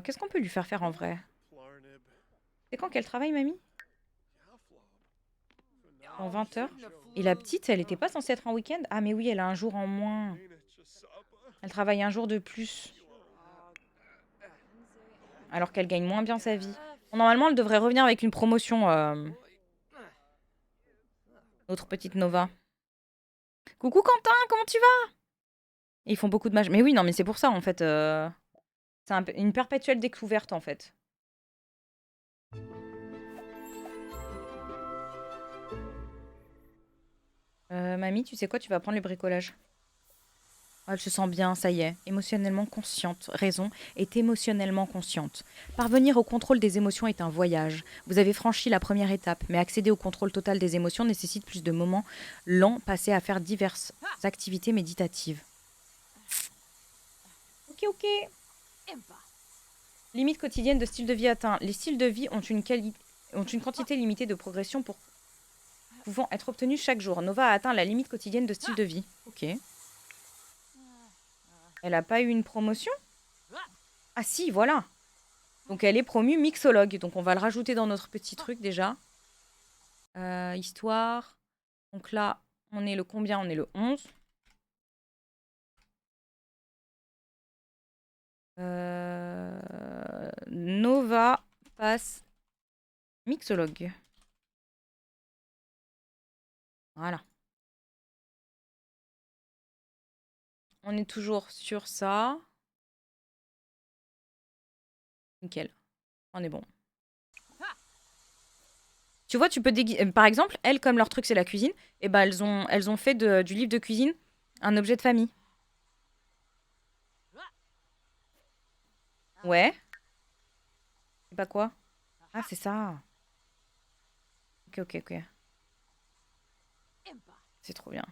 Qu'est-ce qu'on peut lui faire faire en vrai? C'est quand qu'elle travaille, mamie? En 20 heures. Et la petite, elle était pas censée être en week-end? Ah mais oui, elle a un jour en moins. Elle travaille un jour de plus. Alors qu'elle gagne moins bien sa vie. Bon, normalement, elle devrait revenir avec une promotion. Notre petite Nova. Coucou Quentin, comment tu vas? Et ils font beaucoup de matchs. Mais oui, non, mais c'est pour ça, en fait. C'est une perpétuelle découverte, en fait. Mamie, tu sais quoi? Tu vas prendre le bricolage. Oh, elle se sent bien, ça y est. Émotionnellement consciente. Raison est émotionnellement consciente. Parvenir au contrôle des émotions est un voyage. Vous avez franchi la première étape, mais accéder au contrôle total des émotions nécessite plus de moments lents passés à faire diverses activités méditatives. Ok, ok. Limite quotidienne de style de vie atteint. Les styles de vie ont une quantité limitée de progression pouvant être obtenue chaque jour. Nova a atteint la limite quotidienne de style de vie. Ok. Elle a pas eu une promotion? Ah si, voilà. Donc elle est promue mixologue. Donc on va le rajouter dans notre petit truc déjà. Histoire. Donc là, on est le combien? On est le 11. Nova passe mixologue. Voilà. On est toujours sur ça. Nickel. On est bon. Tu vois, tu peux déguiser. Par exemple, elles, comme leur truc c'est la cuisine, et ben elles ont fait du livre de cuisine un objet de famille. Ouais. C'est pas quoi? Ah, c'est ça. Ok, ok, ok. C'est trop bien.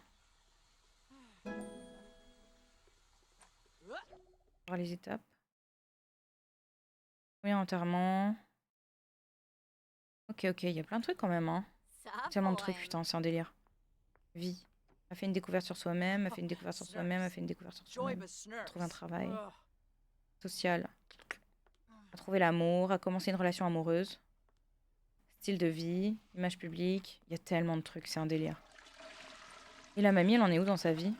Voir les étapes. Oui, enterrement. Ok, ok, il y a plein de trucs quand même, hein. Tellement de trucs, putain, c'est un délire. Vie. A fait une découverte sur soi-même, a fait une découverte sur soi-même, a fait une découverte sur soi-même. Trouver un travail. Social. A trouvé l'amour, a commencé une relation amoureuse. Style de vie, image publique. Il y a tellement de trucs, c'est un délire. Et la mamie, elle en est où dans sa vie?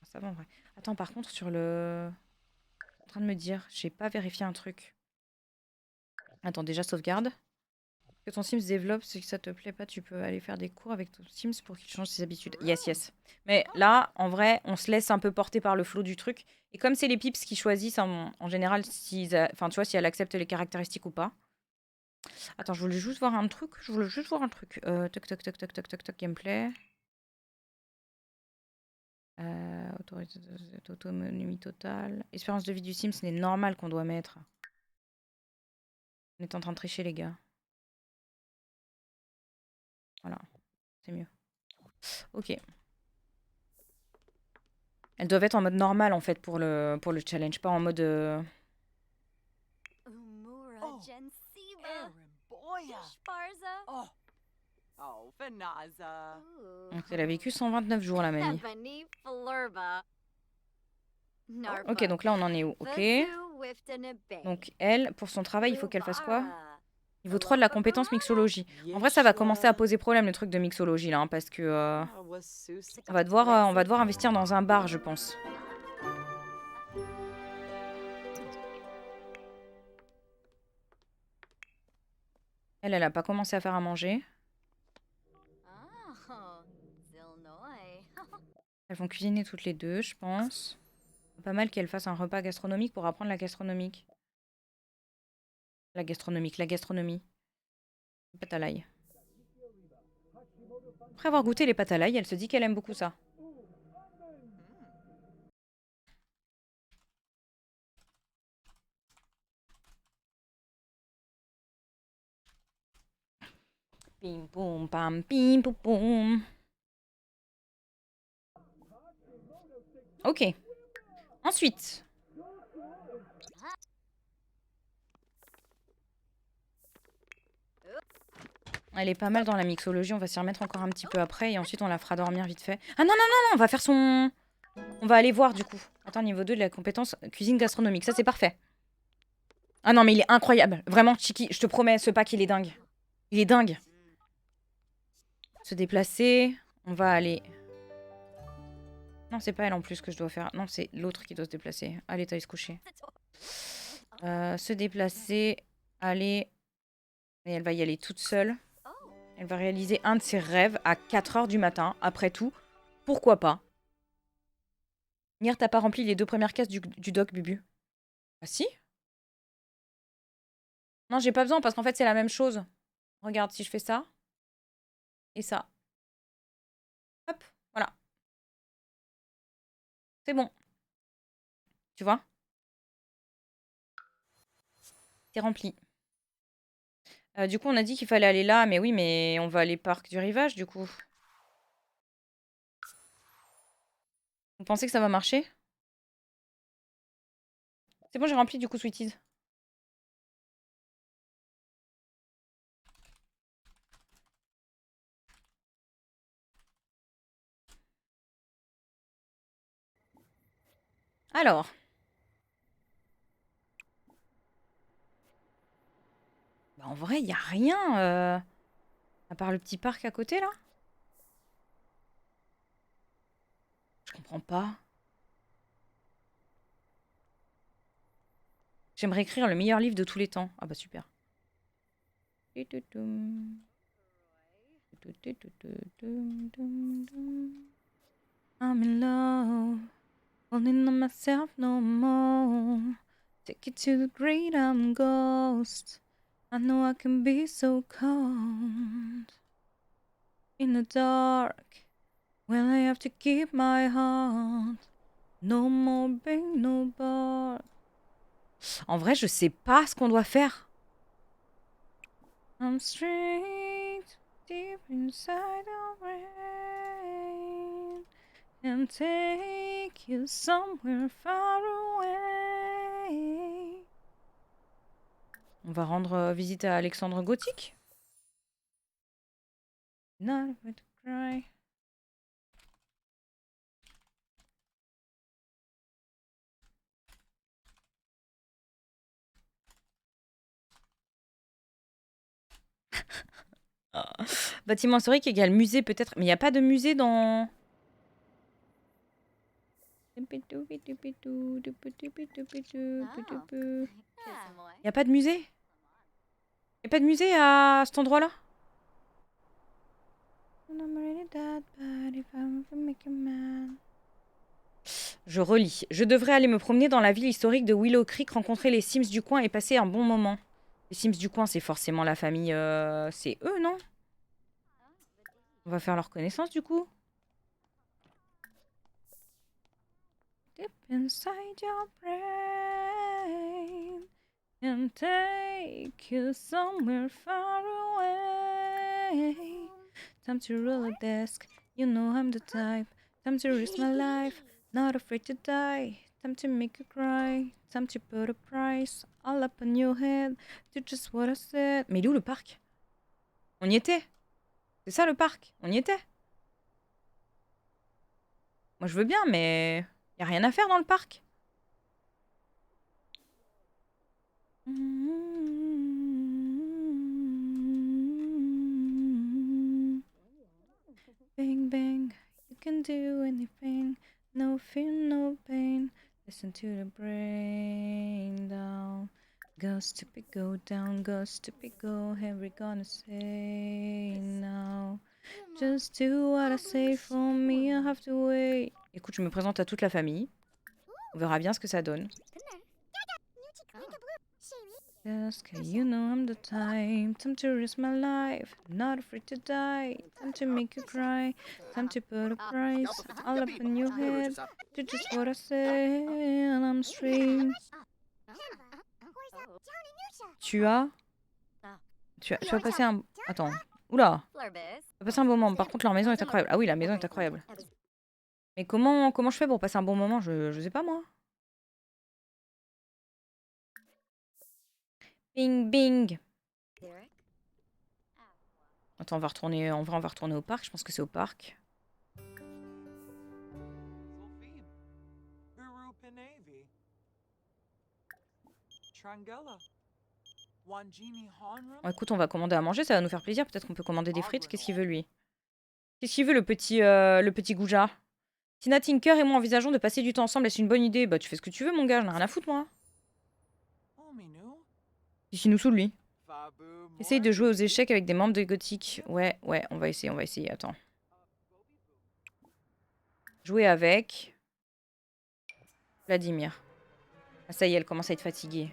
Ça va en vrai. Attends, par contre, sur le... Je suis en train de me dire, j'ai pas vérifié un truc. Attends, déjà sauvegarde. Que ton Sims développe, si ça te plaît pas, tu peux aller faire des cours avec ton Sims pour qu'il change ses habitudes. Yes, yes. Mais là, en vrai, on se laisse un peu porter par le flot du truc. Et comme c'est les pips qui choisissent, en général, enfin, tu vois, si elle accepte les caractéristiques ou pas. Attends, je voulais juste voir un truc. Toc, toc, toc, toc, toc, toc, toc, gameplay. Autonomie totale. Espérance de vie du Sims, c'est normal qu'on doit mettre. On est en train de tricher, les gars. Voilà, c'est mieux. Ok. Elles doivent être en mode normal, en fait, pour le challenge, pas en mode... Donc elle a vécu 129 jours, la mamie. Ok, donc là on en est où? Ok. Donc elle, pour son travail, il faut qu'elle fasse quoi? Niveau 3 de la compétence mixologie. En vrai, ça va commencer à poser problème, le truc de mixologie, là, hein, parce que on va devoir investir dans un bar, je pense. Elle a pas commencé à faire à manger. Elles vont cuisiner toutes les deux, je pense. Pas mal qu'elles fassent un repas gastronomique pour apprendre la gastronomie. La gastronomie. Pâtes à l'ail. Après avoir goûté les pâtes à l'ail, elle se dit qu'elle aime beaucoup ça. Pim poum pam pim poum poum. Ok. Ensuite. Elle est pas mal dans la mixologie, on va s'y remettre encore un petit peu après et ensuite on la fera dormir vite fait. Ah non, non, non, non, on va faire son... On va aller voir du coup. Attends, niveau 2 de la compétence cuisine gastronomique, ça c'est parfait. Ah non mais il est incroyable. Vraiment, Chiki, je te promets, ce pack il est dingue. Il est dingue. Se déplacer, on va aller... Non, c'est pas elle en plus que je dois faire. Non, c'est l'autre qui doit se déplacer. Allez, t'ailles se coucher. Se déplacer, aller... Et elle va y aller toute seule. Elle va réaliser un de ses rêves à 4 h du matin. Après tout, pourquoi pas? Nier, t'as pas rempli les 2 premières cases du doc, Bubu? Ah si? Non, j'ai pas besoin parce qu'en fait, c'est la même chose. Regarde, si je fais ça. Et ça. Hop, voilà. C'est bon. Tu vois? C'est rempli. Du coup, on a dit qu'il fallait aller là. Mais oui, mais on va aller parc du rivage, du coup. Vous pensez que ça va marcher? C'est bon, j'ai rempli, du coup, Sweeties. Alors. Bah, en vrai, il n'y a rien. À part le petit parc à côté, là. Je comprends pas. J'aimerais écrire le meilleur livre de tous les temps. Ah bah super. I'm in love, holding on myself no more. Take it to the great I'm ghost. I know I can be so cold. In the dark, when I have to keep my heart. No more bang, no bar. En vrai, je sais pas ce qu'on doit faire. I'm straight deep inside the rain and take you somewhere far away. On va rendre visite à Alexandre Gothique. Not afraid to cry. Bâtiment historique égale musée peut-être. Mais il n'y a pas de musée dans... Il n'y a pas de musée? Il n'y a pas de musée à cet endroit-là? Je relis. Je devrais aller me promener dans la ville historique de Willow Creek, rencontrer les Sims du coin et passer un bon moment. Les Sims du coin, c'est forcément la famille... C'est eux, non? On va faire leur connaissance, du coup. Deep inside your brain and take you somewhere far away. Time to roll a desk, you know I'm the type. Time to risk my life, not afraid to die. time to make you cry, time to put a price all up on your head, do just what I said. Mais il est où le parc? On y était. C'est ça le parc, on y était. Moi je veux bien, mais y a rien à faire dans le parc. Bang bang, you can do anything, no fear, no pain. Listen to the brain down. Go stupid, go down, go stupid, go. Have we gonna say now? Just do what I say for me, I have to wait. Écoute, je me présente à toute la famille. On verra bien ce que ça donne. Just 'cause you know I'm the type, time to risk my life, not afraid to die, time to make you cry, time to put a price all up in your head, do just what I say, and I'm straight. Tu as passé un... Attends. Oula. Tu as passé un bon moment. Par contre, leur maison est incroyable. Ah oui, la maison est incroyable. Mais comment je fais pour passer un bon moment? Je sais pas, moi. Bing, bing. Attends, on va retourner au parc. Je pense que c'est au parc. Bon, écoute, on va commander à manger, ça va nous faire plaisir. Peut-être qu'on peut commander des frites. Qu'est-ce qu'il veut, lui? Qu'est-ce qu'il veut, le petit goujat? Tina Tinker et moi envisageons de passer du temps ensemble. Est-ce une bonne idée? Bah, tu fais ce que tu veux, mon gars. J'en ai rien à foutre, moi. Ici, nous saoule, lui. Essaye de jouer aux échecs avec des membres de Gothic. Ouais, on va essayer. Attends. Jouer avec... Vladimir. Ah, ça y est, elle commence à être fatiguée.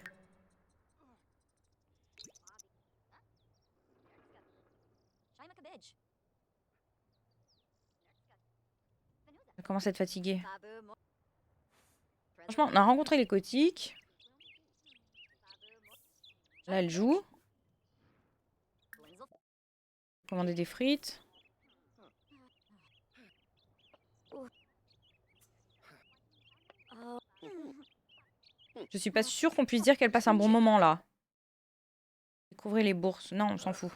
Elle commence à être fatiguée. Franchement, on a rencontré les Gothiques. Là, elle joue. Commander des frites. Je suis pas sûre qu'on puisse dire qu'elle passe un bon moment, là. Découvrez les bourses. Non, on s'en fout.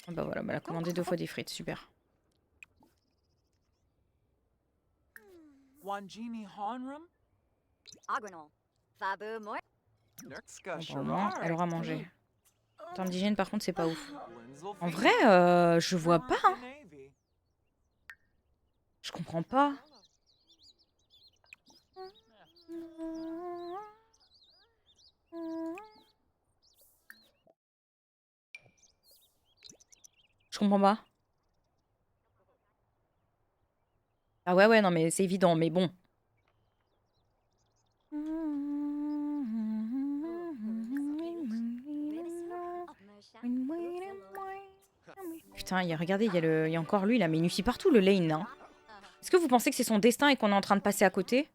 Ah bah voilà, elle a commandé 2 fois des frites. Super. Bon, au moins, elle aura mangé. En termes d'hygiène, par contre, c'est pas ouf. En vrai, je vois pas, hein. Je comprends pas. Je comprends pas. Ah ouais, non, mais c'est évident, mais bon. Putain, regardez, il y a encore lui, là, mais il nous suit partout, le Lane, hein. Est-ce que vous pensez que c'est son destin et qu'on est en train de passer à côté?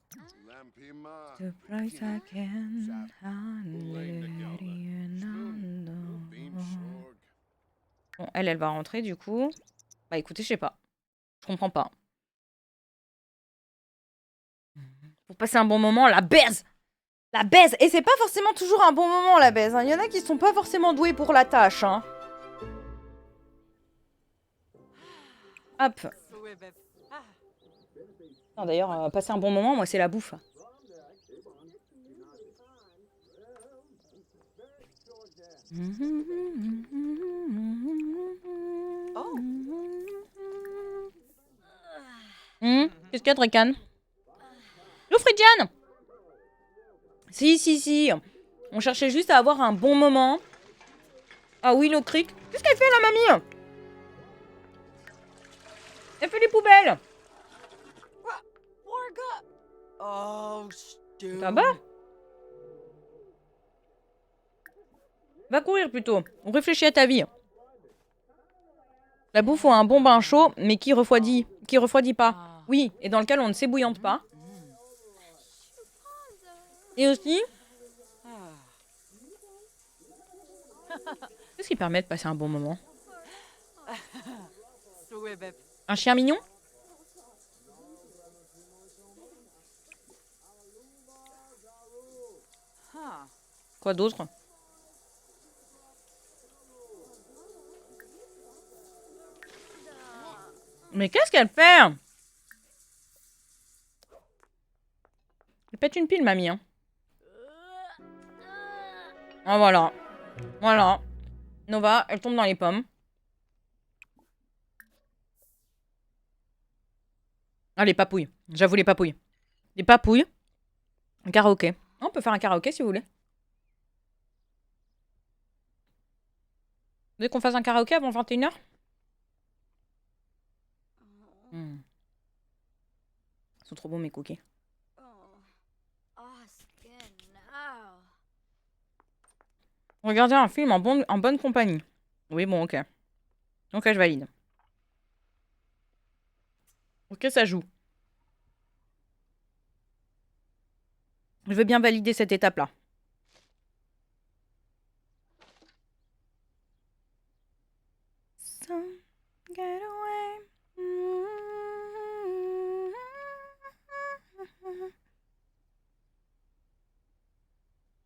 Bon, elle va rentrer, du coup. Bah écoutez, je sais pas. Je comprends pas. Pour passer un bon moment, la baise! La baise! Et c'est pas forcément toujours un bon moment, la baise. Il y en a qui sont pas forcément doués pour la tâche, hein. Hop. D'ailleurs, passer un bon moment, moi, c'est la bouffe. Qu'est-ce qu'il y a, Drakan? Fridiane! Si. On cherchait juste à avoir un bon moment. Ah oui, le cric. Qu'est-ce qu'elle fait, la mamie? Elle fait les poubelles. Ça va? Va courir plutôt. On réfléchit à ta vie. La bouffe ou un bon bain chaud, mais qui refroidit pas. Oui, et dans lequel on ne s'ébouillante pas. Et aussi... Qu'est-ce qui permet de passer un bon moment? Un chien mignon? Quoi d'autre? Mais qu'est-ce qu'elle fait? Elle pète une pile, mamie. Hein. Ah, voilà. Voilà. Nova, elle tombe dans les pommes. Ah, les papouilles. J'avoue, les papouilles. Les papouilles. Un karaoké. On peut faire un karaoké si vous voulez. Vous voulez qu'on fasse un karaoké avant 21h? Ils sont trop bons, mes cookies. Regardez un film en bonne compagnie. Oui, bon, ok. Ok, je valide. Ok, ça joue. Je veux bien valider cette étape-là. Get away.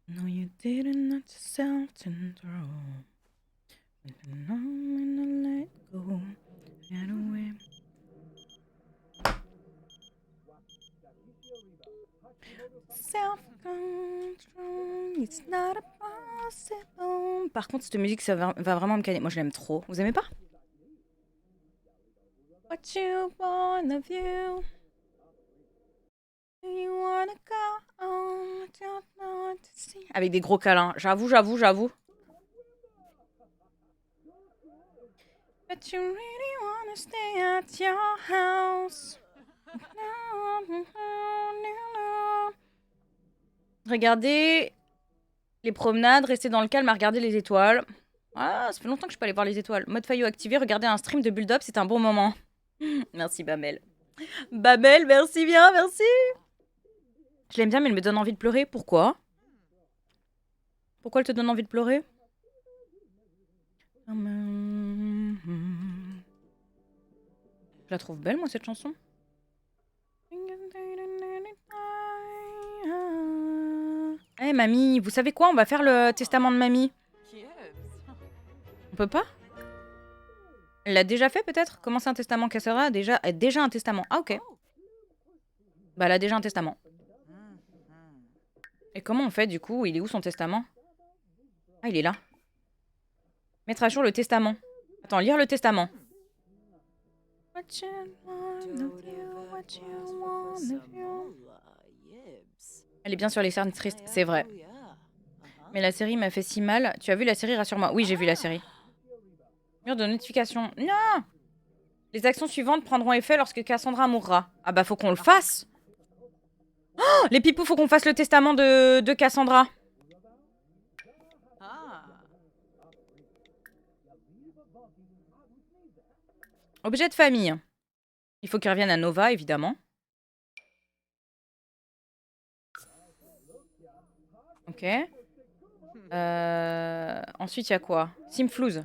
No, you didn't let yourself syndrome. Let go. Get away. Self-control, it's not possible. Par contre, cette musique, ça va vraiment me calmer. Moi, je l'aime trop. Vous aimez pas? What you wanna view? You wanna go on, don't know to see. Avec des gros câlins. J'avoue. But you really wanna stay at your house. Regardez les promenades, rester dans le calme à regarder les étoiles. Ah, ça fait longtemps que je peux aller voir les étoiles. Mode Fayot activé, regarder un stream de build-up, c'est un bon moment. Merci Babel. Babel, merci bien, merci. Je l'aime bien, mais elle me donne envie de pleurer. Pourquoi? Pourquoi elle te donne envie de pleurer? Je la trouve belle, moi, cette chanson. Eh, mamie, vous savez quoi? On va faire le testament de mamie. On peut pas? Elle l'a déjà fait, peut-être? Comment c'est un testament? Cassera déjà un testament. Ah, ok. Bah, elle a déjà un testament. Et comment on fait, du coup? Il est où, son testament? Ah, il est là. Mettre à jour le testament. Attends, lire le testament. Elle est bien sur les scènes tristes, c'est vrai. Mais la série m'a fait si mal. Tu as vu la série, rassure-moi. Oui, j'ai vu la série. Mur de notification. Non! Les actions suivantes prendront effet lorsque Cassandra mourra. Ah bah faut qu'on le fasse. Oh, les pipous, faut qu'on fasse le testament de Cassandra. Objet de famille. Il faut qu'il revienne à Nova, évidemment. Ok. Ensuite, il y a quoi? Simflouz.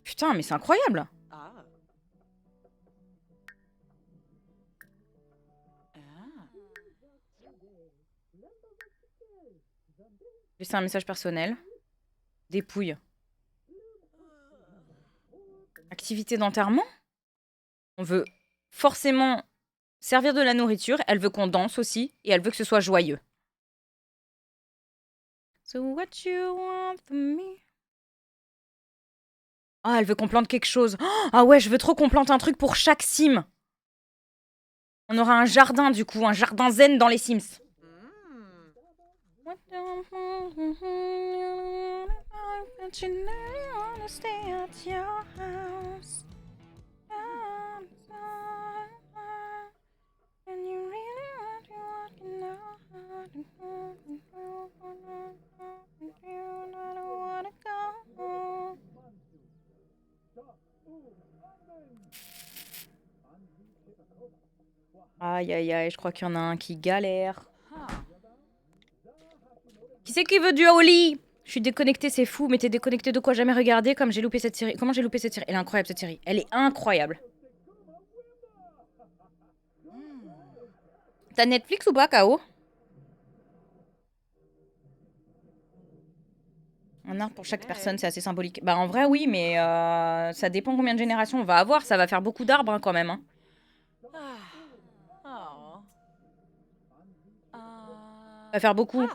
Putain, mais c'est incroyable. Laisser un message personnel. Dépouille. Activité d'enterrement? On veut forcément servir de la nourriture. Elle veut qu'on danse aussi. Et elle veut que ce soit joyeux. So what you want from me? Ah, elle veut qu'on plante quelque chose. Oh, ah ouais, je veux trop qu'on plante un truc pour chaque sim. On aura un jardin du coup, un jardin zen dans les Sims. Aïe aïe aïe, je crois qu'il y en a un qui galère. Qui c'est qui veut du Oli? Je suis déconnectée, c'est fou, mais t'es déconnectée de quoi? Jamais regardé comme j'ai loupé cette série. Comment j'ai loupé cette série? Elle est incroyable cette série. Elle est incroyable. T'as Netflix ou pas, K.O? Un arbre pour chaque personne, c'est assez symbolique. Bah en vrai oui, mais ça dépend combien de générations on va avoir. Ça va faire beaucoup d'arbres hein, quand même. Hein. Ça va faire beaucoup.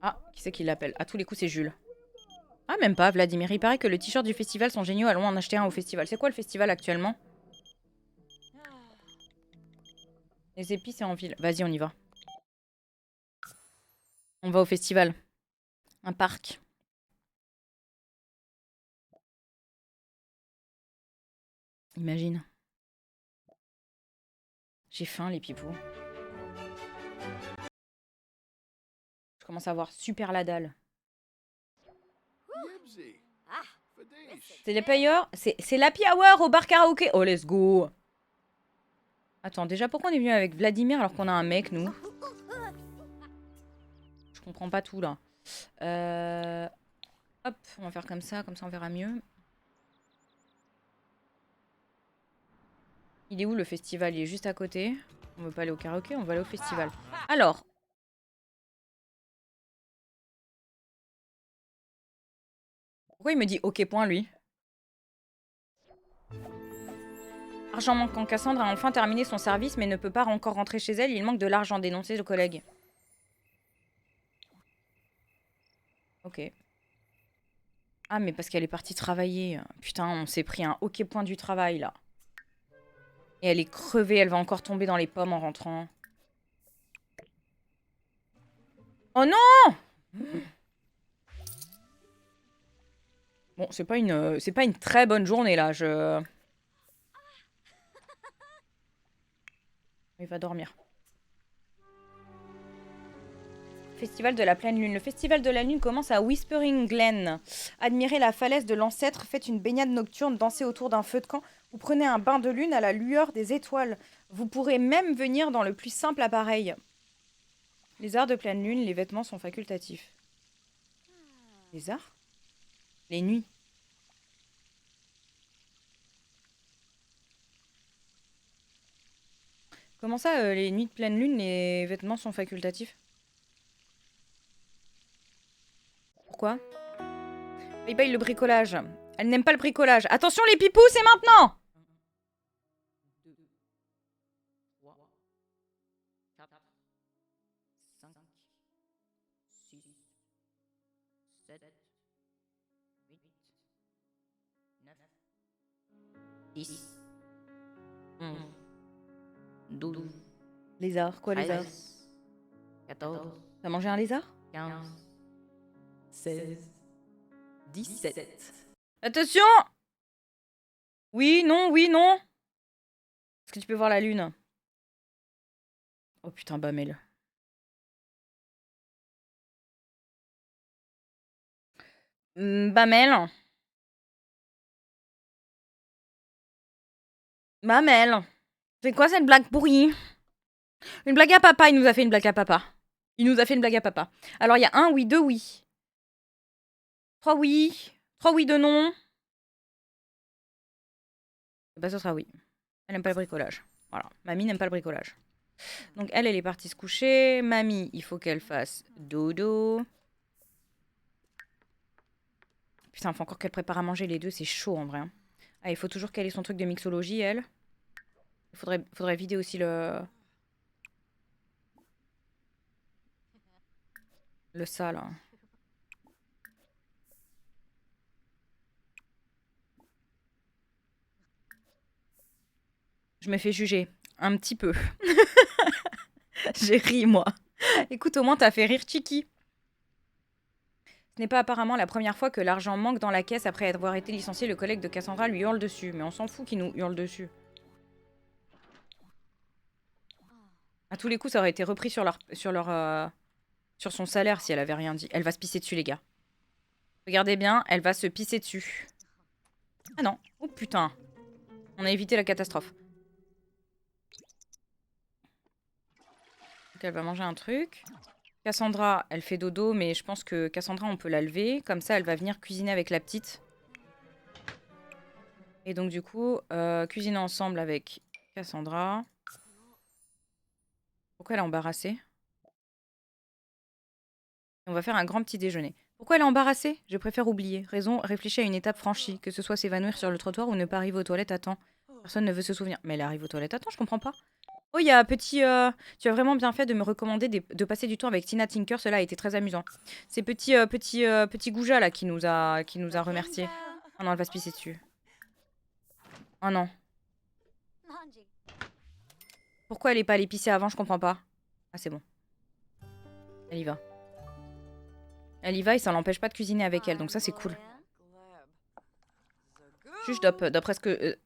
Ah, qui c'est qui l'appelle? À tous les coups, c'est Jules. Ah, même pas, Vladimir. Il paraît que les t-shirts du festival sont géniaux. Allons en acheter un au festival. C'est quoi le festival actuellement? Les épices et en ville. Vas-y, on y va. On va au festival. Un parc. Imagine. J'ai faim, les pipous. Je commence à avoir super la dalle. C'est les payeurs. C'est l'happy hour au bar karaoké. Oh, let's go. Attends, déjà, pourquoi on est venu avec Vladimir alors qu'on a un mec, nous? Je comprends pas tout, là. Hop, on va faire comme ça on verra mieux. Il est où le festival? Il est juste à côté. On veut pas aller au karaoké, on va aller au festival. Alors. Pourquoi il me dit OK point, lui? Argent manquant. Cassandra a enfin terminé son service, mais ne peut pas encore rentrer chez elle. Il manque de l'argent, dénoncer le collègue. Ok. Ah, mais parce qu'elle est partie travailler. Putain, on s'est pris un OK point du travail, là. Et elle est crevée, elle va encore tomber dans les pommes en rentrant. Oh non! Bon, c'est pas une très bonne journée, là. Il va dormir. Festival de la pleine lune. Le festival de la lune commence à Whispering Glen. Admirez la falaise de l'ancêtre, faites une baignade nocturne, dansez autour d'un feu de camp, ou prenez un bain de lune à la lueur des étoiles. Vous pourrez même venir dans le plus simple appareil. Les arts de pleine lune, les vêtements sont facultatifs. Les arts? Les nuits. Comment ça, les nuits de pleine lune, les vêtements sont facultatifs? Pourquoi? Il paye le bricolage. Elle n'aime pas le bricolage. Attention les pipous, c'est maintenant! 10, 11, 12. Lézard, quoi lézard? 14. T'as mangé un lézard? 15, 16, 17. Attention! Oui, non, oui, non. Est-ce que tu peux voir la lune? Oh putain, Bamel. Bamel. Bamel. C'est quoi cette blague pourrie? Une blague à papa, il nous a fait une blague à papa. Il nous a fait une blague à papa. Alors il y a 1 oui, 2 oui. 3 oui. 3 oui, 2 non. Bah ce sera oui. Elle n'aime pas le bricolage. Voilà. Mamie n'aime pas le bricolage. Donc elle est partie se coucher. Mamie, il faut qu'elle fasse dodo. Putain, il faut encore qu'elle prépare à manger les deux. C'est chaud en vrai. Hein. Ah, il faut toujours qu'elle ait son truc de mixologie, elle. Il faudrait vider aussi le ça, là. Je me fais juger. Un petit peu. J'ai ri, moi. Écoute, au moins, t'as fait rire Chiki. Ce n'est pas apparemment la première fois que l'argent manque dans la caisse après avoir été licencié. Le collègue de Cassandra lui hurle dessus. Mais on s'en fout qu'il nous hurle dessus. À tous les coups, ça aurait été repris sur son salaire si elle avait rien dit. Elle va se pisser dessus, les gars. Regardez bien, elle va se pisser dessus. Ah non. Oh putain. On a évité la catastrophe. Donc elle va manger un truc. Cassandra, elle fait dodo, mais je pense que Cassandra, on peut la lever. Comme ça, elle va venir cuisiner avec la petite. Et donc, du coup, cuisiner ensemble avec Cassandra. Pourquoi elle est embarrassée? On va faire un grand petit déjeuner. Pourquoi elle est embarrassée? Je préfère oublier. Raison, réfléchir à une étape franchie, que ce soit s'évanouir sur le trottoir ou ne pas arriver aux toilettes à temps. Personne ne veut se souvenir. Mais elle arrive aux toilettes à temps, je comprends pas. Oh, il y a un petit. Tu as vraiment bien fait de me recommander de passer du temps avec Tina Tinker. Cela a été très amusant. C'est petit goujat là qui nous a remercié. Oh non, elle va se pisser dessus. Oh non. Pourquoi elle est pas allée pisser avant? Je comprends pas. Ah, c'est bon. Elle y va. Elle y va et ça l'empêche pas de cuisiner avec elle. Donc ça, c'est cool. Juge d'après ce que.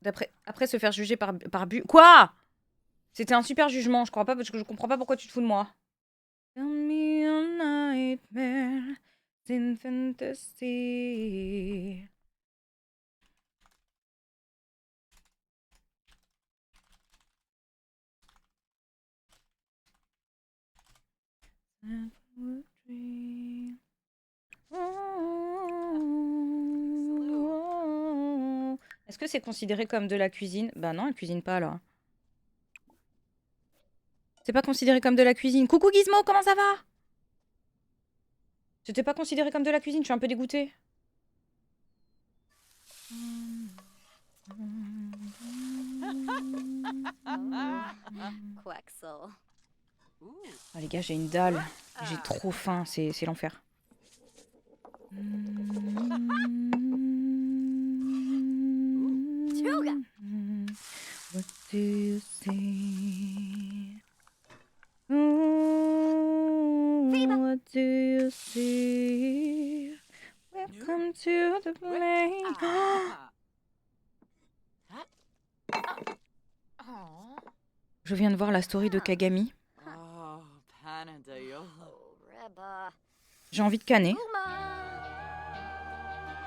Après se faire juger par but. Quoi? C'était un super jugement, je crois pas, parce que je comprends pas pourquoi tu te fous de moi. Tell me a nightmare in fantasy. Est-ce que c'est considéré comme de la cuisine? Bah non, elle cuisine pas là. C'est pas considéré comme de la cuisine. Coucou Gizmo, comment ça va? C'était pas considéré comme de la cuisine, je suis un peu dégoûtée. Ah les gars, j'ai une dalle. J'ai trop faim, c'est l'enfer. What do you see? What do you see? Welcome to the plane. Je viens de voir la story de Kagami. J'ai envie de canner.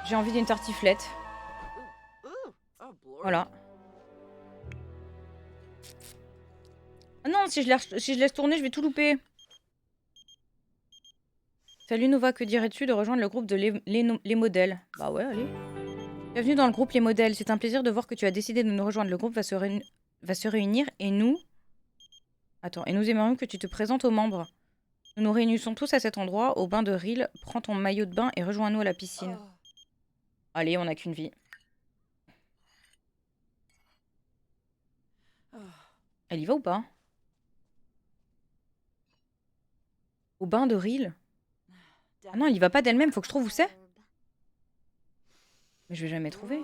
J'ai envie d'une tartiflette. Voilà. Ah non, si je laisse tourner, je vais tout louper. Salut Nova, que dirais-tu de rejoindre le groupe de les modèles? Bah ouais, allez. Bienvenue dans le groupe Les Modèles. C'est un plaisir de voir que tu as décidé de nous rejoindre. Le groupe va se réunir et nous... Attends, et nous aimerions que tu te présentes aux membres. Nous nous réunissons tous à cet endroit, au bain de Ril. Prends ton maillot de bain et rejoins-nous à la piscine. Allez, on n'a qu'une vie. Elle y va ou pas? Au bain de Ril? Ah non, elle y va pas d'elle-même, faut que je trouve où c'est. Mais je vais jamais trouver.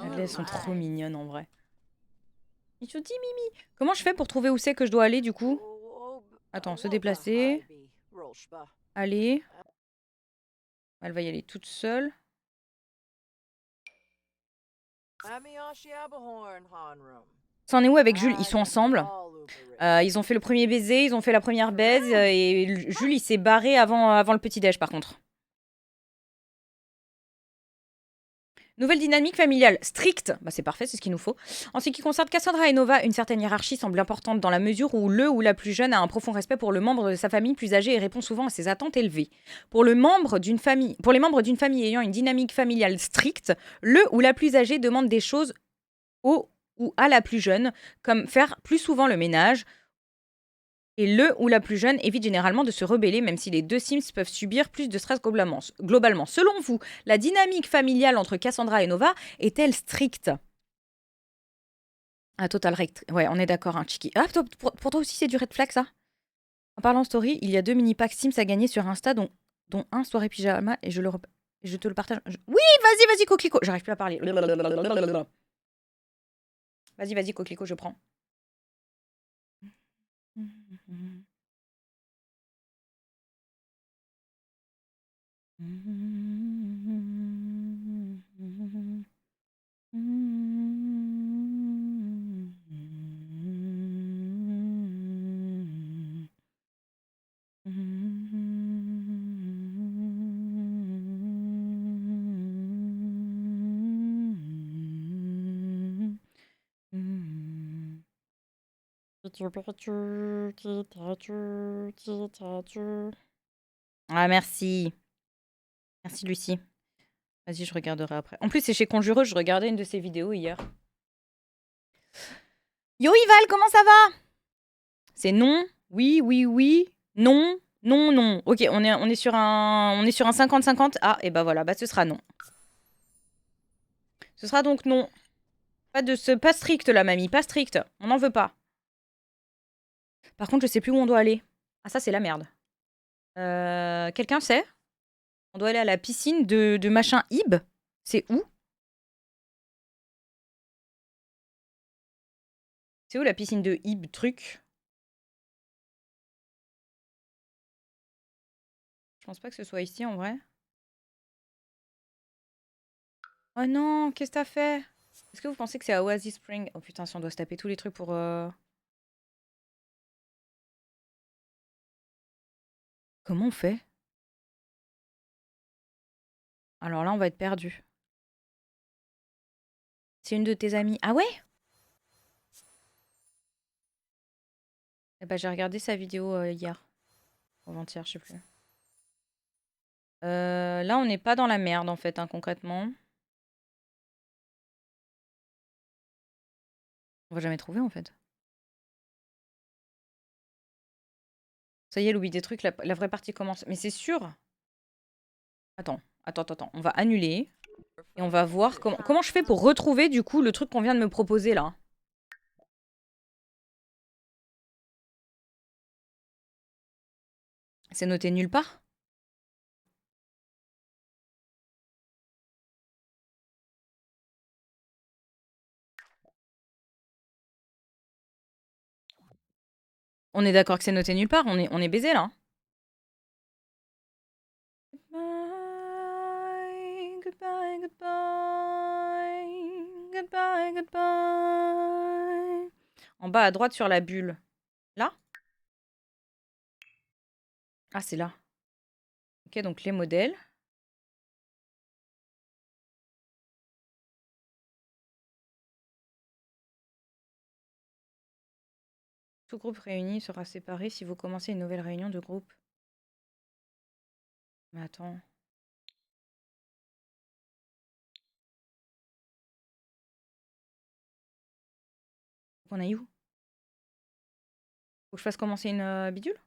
Elles sont trop mignonnes en vrai. Il te dit Mimi. Comment je fais pour trouver où c'est que je dois aller du coup? Attends, se déplacer. Aller. Elle va y aller toute seule. C'en est où avec Jules? Ils sont ensemble. Ils ont fait le premier baiser, ils ont fait la première baise. Et Jules, il s'est barré avant le petit-déj par contre. Nouvelle dynamique familiale stricte, bah c'est parfait, c'est ce qu'il nous faut. En ce qui concerne Cassandra et Nova, une certaine hiérarchie semble importante dans la mesure où le ou la plus jeune a un profond respect pour le membre de sa famille plus âgé et répond souvent à ses attentes élevées. Pour les membres d'une famille ayant une dynamique familiale stricte, le ou la plus âgée demande des choses au ou à la plus jeune, comme faire plus souvent le ménage, et le ou la plus jeune évite généralement de se rebeller, même si les deux Sims peuvent subir plus de stress globalement. Selon vous, la dynamique familiale entre Cassandra et Nova est-elle stricte? Ah, total rect. Ouais, on est d'accord, hein, Chiki. Ah, pour toi aussi, c'est du red flag, ça? En parlant story, il y a 2 mini-packs Sims à gagner sur Insta, dont un soirée pyjama, et je te le partage. Oui, vas-y, Coquelicot. J'arrive plus à parler. Vas-y, Coquelicot, je prends. Ah, merci. Merci, Lucie. Vas-y, je regarderai après. En plus, c'est chez Conjureuse, je regardais une de ses vidéos hier. Yo Ival, comment ça va? C'est non, oui, oui, oui, non, non, non. Ok, on est sur un 50-50. Ah, et bah voilà, bah ce sera non. Ce sera donc non. Pas strict là, mamie, pas strict. On n'en veut pas. Par contre, je sais plus où on doit aller. Ah, ça, c'est la merde. Quelqu'un sait? On doit aller à la piscine de machin Ib. C'est où? C'est où la piscine de Ib truc? Je pense pas que ce soit ici en vrai. Oh non, qu'est-ce que t'as fait? Est-ce que vous pensez que c'est à Oasis Spring? Oh putain, si on doit se taper tous les trucs pour... Comment on fait? Alors là, on va être perdu. C'est une de tes amies. Ah ouais? Eh ben, j'ai regardé sa vidéo hier. Ou avant-hier, je sais plus. Là, on n'est pas dans la merde, en fait, hein, concrètement. On va jamais trouver, en fait. Ça y est, l'oubli des trucs, la vraie partie commence. Mais c'est sûr. Attends. On va annuler. Et on va voir comment je fais pour retrouver, du coup, le truc qu'on vient de me proposer, là. C'est noté nulle part? On est d'accord que c'est noté nulle part? On est baisé, là? Goodbye, goodbye, goodbye, goodbye. En bas à droite sur la bulle. Là? Ah, c'est là. Ok, donc les modèles. Tout groupe réuni sera séparé si vous commencez une nouvelle réunion de groupe. Mais attends. On a où? Faut que je fasse commencer une bidule?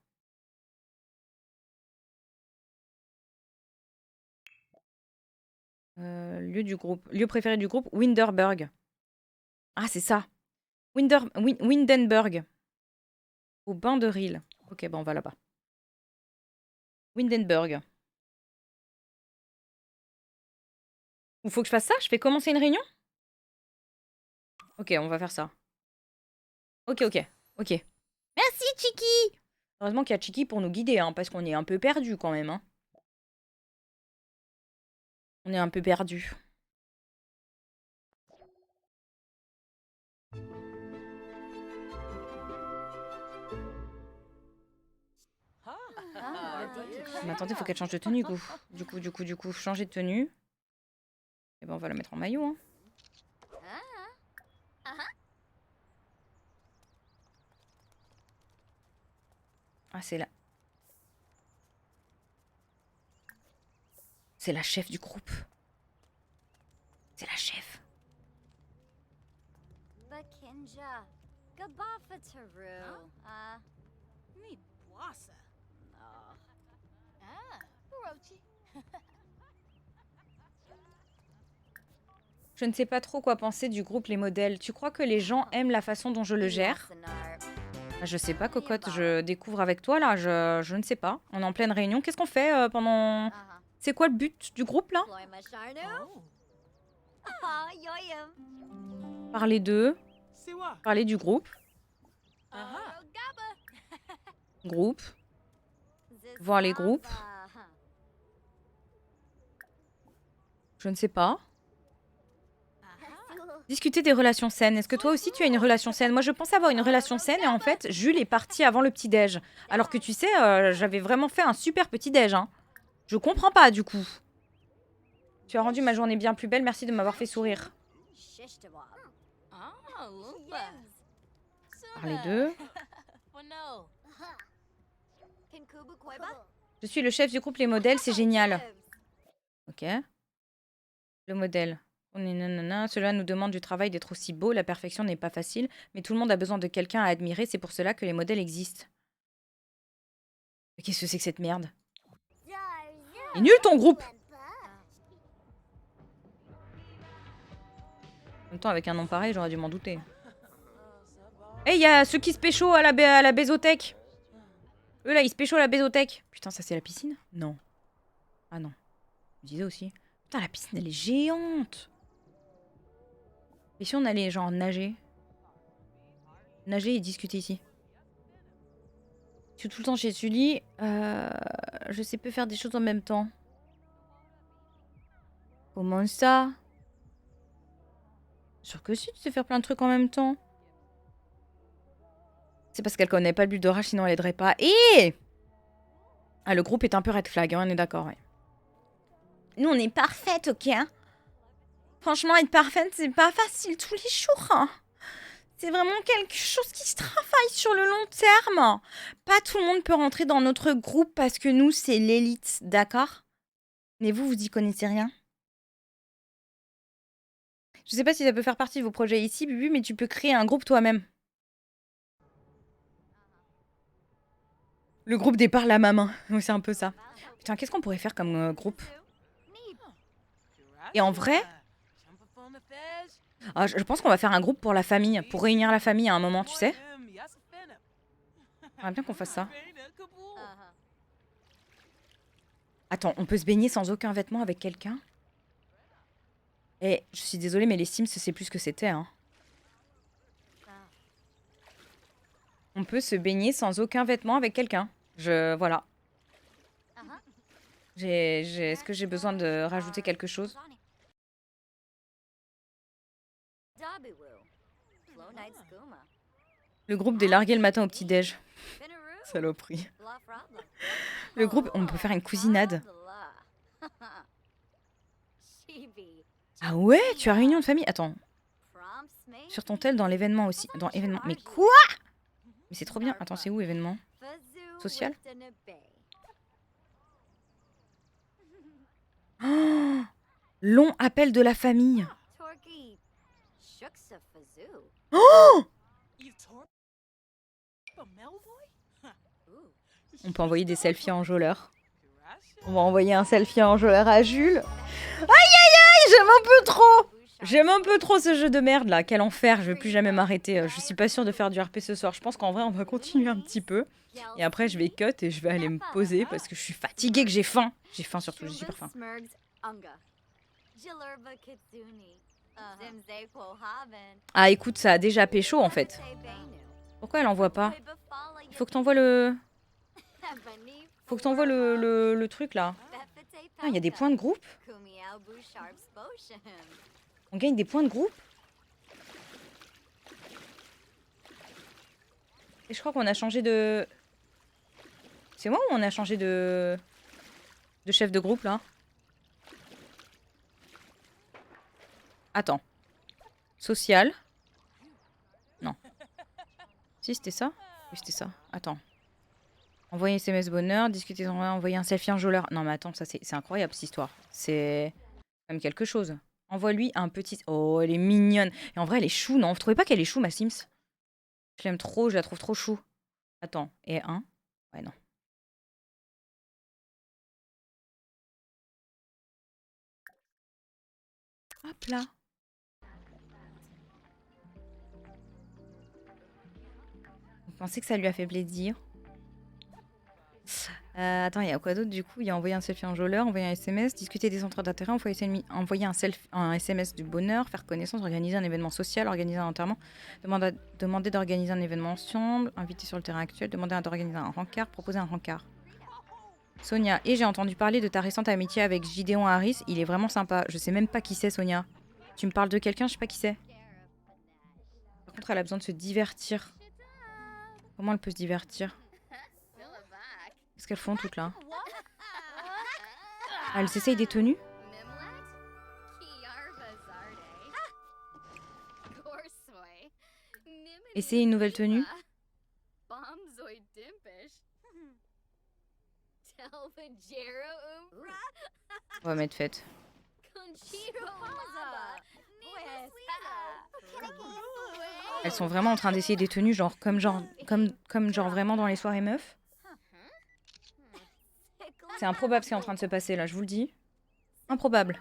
Lieu du groupe. Lieu préféré du groupe, Winderberg. Ah, c'est ça. Windenburg. Au bain de Ril. Ok, bon, on va là-bas. Windenburg. Ou faut que je fasse ça? Je fais commencer une réunion? Ok, on va faire ça. Ok. Merci, Chiki! Heureusement qu'il y a Chiki pour nous guider, hein, parce qu'on est un peu perdu quand même. Hein. On est un peu perdu. Mais attendez, faut qu'elle change de tenue, Du coup, changer de tenue. Et ben, on va la mettre en maillot, hein. Ah, c'est la... C'est la chef du groupe. C'est la chef. Je ne sais pas trop quoi penser du groupe Les Modèles. Tu crois que les gens aiment la façon dont je le gère? Je sais pas, cocotte, je découvre avec toi, là. Je ne sais pas. On est en pleine réunion. Qu'est-ce qu'on fait pendant... C'est quoi le but du groupe, là? Parler d'eux. Parler du groupe. Groupe. Voir les groupes. Je ne sais pas. Discuter des relations saines. Est-ce que toi aussi tu as une relation saine? Moi je pense avoir une relation saine et en fait Jules est parti avant le petit-déj. Alors que tu sais, j'avais vraiment fait un super petit-déj. Hein. Je comprends pas du coup. Tu as rendu ma journée bien plus belle, merci de m'avoir fait sourire. Parler d'eux. Je suis le chef du groupe Les Modèles, c'est génial. Ok. Le modèle. On est nanana. Cela nous demande du travail d'être aussi beau. La perfection n'est pas facile, mais tout le monde a besoin de quelqu'un à admirer. C'est pour cela que les modèles existent. Mais qu'est-ce que c'est que cette merde? Il est nul ton groupe! En même temps, avec un nom pareil, j'aurais dû m'en douter. Eh, il y a ceux qui se pécho à la bézothèque. Eux là, ils se pécho à la bézothèque. Putain, ça c'est la piscine? Non. Ah non. Je me disais aussi. Putain, la piscine, elle est géante. Et si on allait genre nager? Nager et discuter ici. Je suis tout le temps chez Sully. Je sais peu faire des choses en même temps. Comment ça? Sûr que si, tu sais faire plein de trucs en même temps. C'est parce qu'elle connaît pas le but d'orage, sinon elle aiderait pas. Et ah, le groupe est un peu red flag, hein, on est d'accord, ouais. Nous, on est parfaite, ok, hein. Franchement, être parfaite, c'est pas facile tous les jours, hein. C'est vraiment quelque chose qui se travaille sur le long terme. Pas tout le monde peut rentrer dans notre groupe parce que nous, c'est l'élite, d'accord? Mais vous y connaissez rien. Je sais pas si ça peut faire partie de vos projets ici, Bubu, mais tu peux créer un groupe toi-même. Le groupe des parle à ma main. Oui, c'est un peu ça. Putain, qu'est-ce qu'on pourrait faire comme groupe? Et en vrai, je pense qu'on va faire un groupe pour la famille, pour réunir la famille à un moment, tu sais. J'aimerais bien qu'on fasse ça. Attends, on peut se baigner sans aucun vêtement avec quelqu'un? Eh, je suis désolée, mais les Sims, c'est plus ce que c'était, hein. On peut se baigner sans aucun vêtement avec quelqu'un. Voilà. Est-ce que j'ai besoin de rajouter quelque chose? Le groupe des largués le matin au petit-déj. Saloperie. Le groupe, on peut faire une cousinade. Ah ouais, tu as réunion de famille? Attends. Sur ton tel dans l'événement aussi. Dans événement. Mais quoi? Mais c'est trop bien. Attends, c'est où événement? Social? Oh, long appel de la famille. Oh! On peut envoyer des selfies en enjôleur. On va envoyer un selfie en enjôleur à Jules. Aïe aïe aïe, j'aime un peu trop. J'aime un peu trop ce jeu de merde là. Quel enfer, je vais plus jamais m'arrêter. Je suis pas sûre de faire du RP ce soir. Je pense qu'en vrai, on va continuer un petit peu. Et après, je vais cut et je vais aller me poser parce que je suis fatiguée, que j'ai faim. J'ai faim surtout, j'ai super faim. Ah écoute, ça a déjà pécho en fait. Pourquoi elle envoie pas? Il faut que t'envoies le... Faut que t'envoies le truc là. Ah, il y a des points de groupe. On gagne des points de groupe. Et je crois qu'on a changé de... C'est moi ou on a changé de chef de groupe là? Attends. Social. Non. Si, c'était ça? Oui, c'était ça. Attends. Envoyer SMS bonheur, discuter, envoyer un selfie enjôleur. Non mais attends, ça c'est incroyable cette histoire. C'est même quelque chose. Envoie-lui un petit... Oh, elle est mignonne. Et en vrai, elle est chou, non? Vous trouvez pas qu'elle est chou, ma Sims? Je l'aime trop, je la trouve trop chou. Attends, et un? Ouais, non. Hop là. Vous pensez que ça lui a fait plaisir? Attends, il y a quoi d'autre du coup? Il y a envoyer un selfie enjôleur, envoyer un SMS, discuter des centres d'intérêt, envoyer un SMS du bonheur, faire connaissance, organiser un événement social, organiser un enterrement, demander d'organiser un événement ensemble, inviter sur le terrain actuel, demander d'organiser un rencard, proposer un rencard. Sonia, et j'ai entendu parler de ta récente amitié avec Gideon Harris, il est vraiment sympa. Je sais même pas qui c'est, Sonia. Tu me parles de quelqu'un, je sais pas qui c'est. Par contre, elle a besoin de se divertir. Comment elle peut se divertir? Qu'est-ce qu'elles font toutes là? Ah, elles essayent des tenues? Essayer une nouvelle tenue? On va mettre fête. Elles sont vraiment en train d'essayer des tenues, comme vraiment dans les soirées meufs. C'est improbable ce qui est en train de se passer là, je vous le dis. Improbable.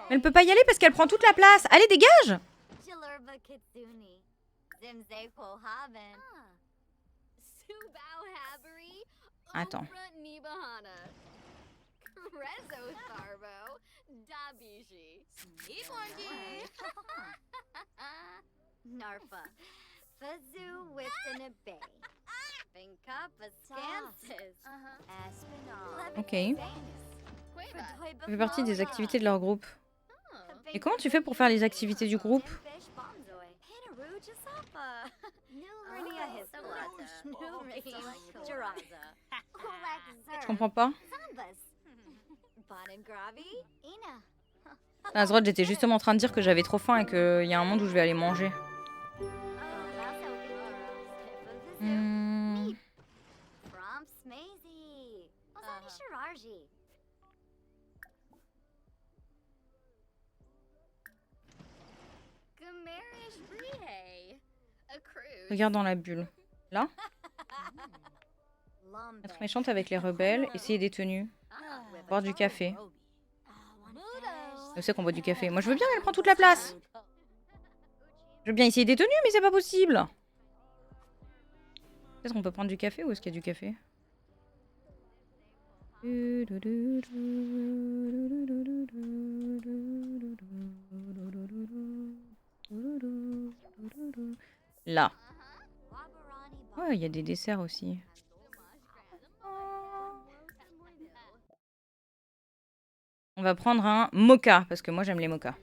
Mais elle peut pas y aller parce qu'elle prend toute la place. Allez, dégage! Attends. Ok. Ça fait partie des activités de leur groupe. Et comment tu fais pour faire les activités du groupe? Je comprends pas. Azrod, j'étais justement en train de dire que j'avais trop faim et qu'il y a un monde où je vais aller manger. Regarde dans la bulle. Là? Être méchante avec les rebelles, essayer des tenues, boire du café. Je sais qu'on boit du café. Moi je veux bien, elle prend toute la place. Je veux bien essayer des tenues, mais c'est pas possible. Peut-être qu'on peut prendre du café ou est-ce qu'il y a du café? Là. Ouais, il y a des desserts aussi. On va prendre un mocha, parce que moi j'aime les mochas.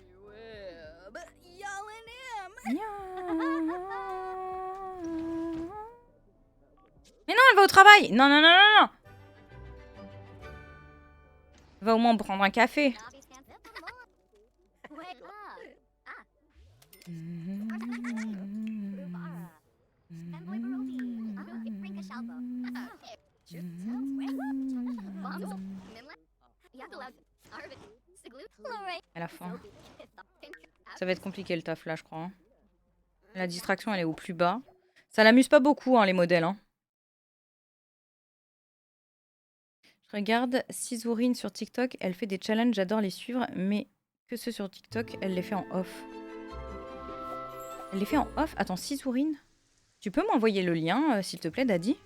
Mais non, elle va au travail. Non, non, non, non, non. Va au moins prendre un café. À la fin. Ça va être compliqué le taf là, je crois. Hein. La distraction, elle est au plus bas. Ça l'amuse pas beaucoup, hein, les modèles. Hein. Je regarde Cisourine sur TikTok. Elle fait des challenges, j'adore les suivre. Mais que ceux sur TikTok, elle les fait en off. Elle les fait en off? Attends, Cisourine? Tu peux m'envoyer le lien, s'il te plaît, Daddy?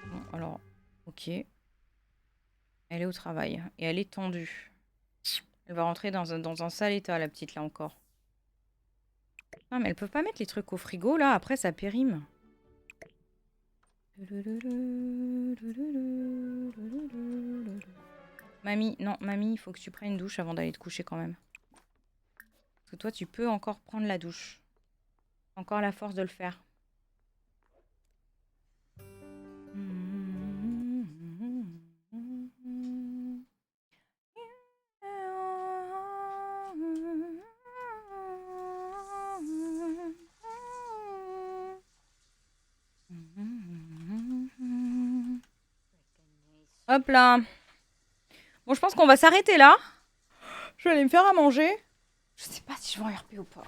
Bon, alors, ok. Elle est au travail. Et elle est tendue. Elle va rentrer dans un sale état, la petite, là, encore. Non, mais elles peuvent pas mettre les trucs au frigo, là. Après, ça périme. Mamie, non, mamie, il faut que tu prennes une douche avant d'aller te coucher, quand même. Parce que toi, tu peux encore prendre la douche. Encore la force de le faire. Hop là. Bon, je pense qu'on va s'arrêter là. Je vais aller me faire à manger. Je sais pas si je vais en RP ou pas.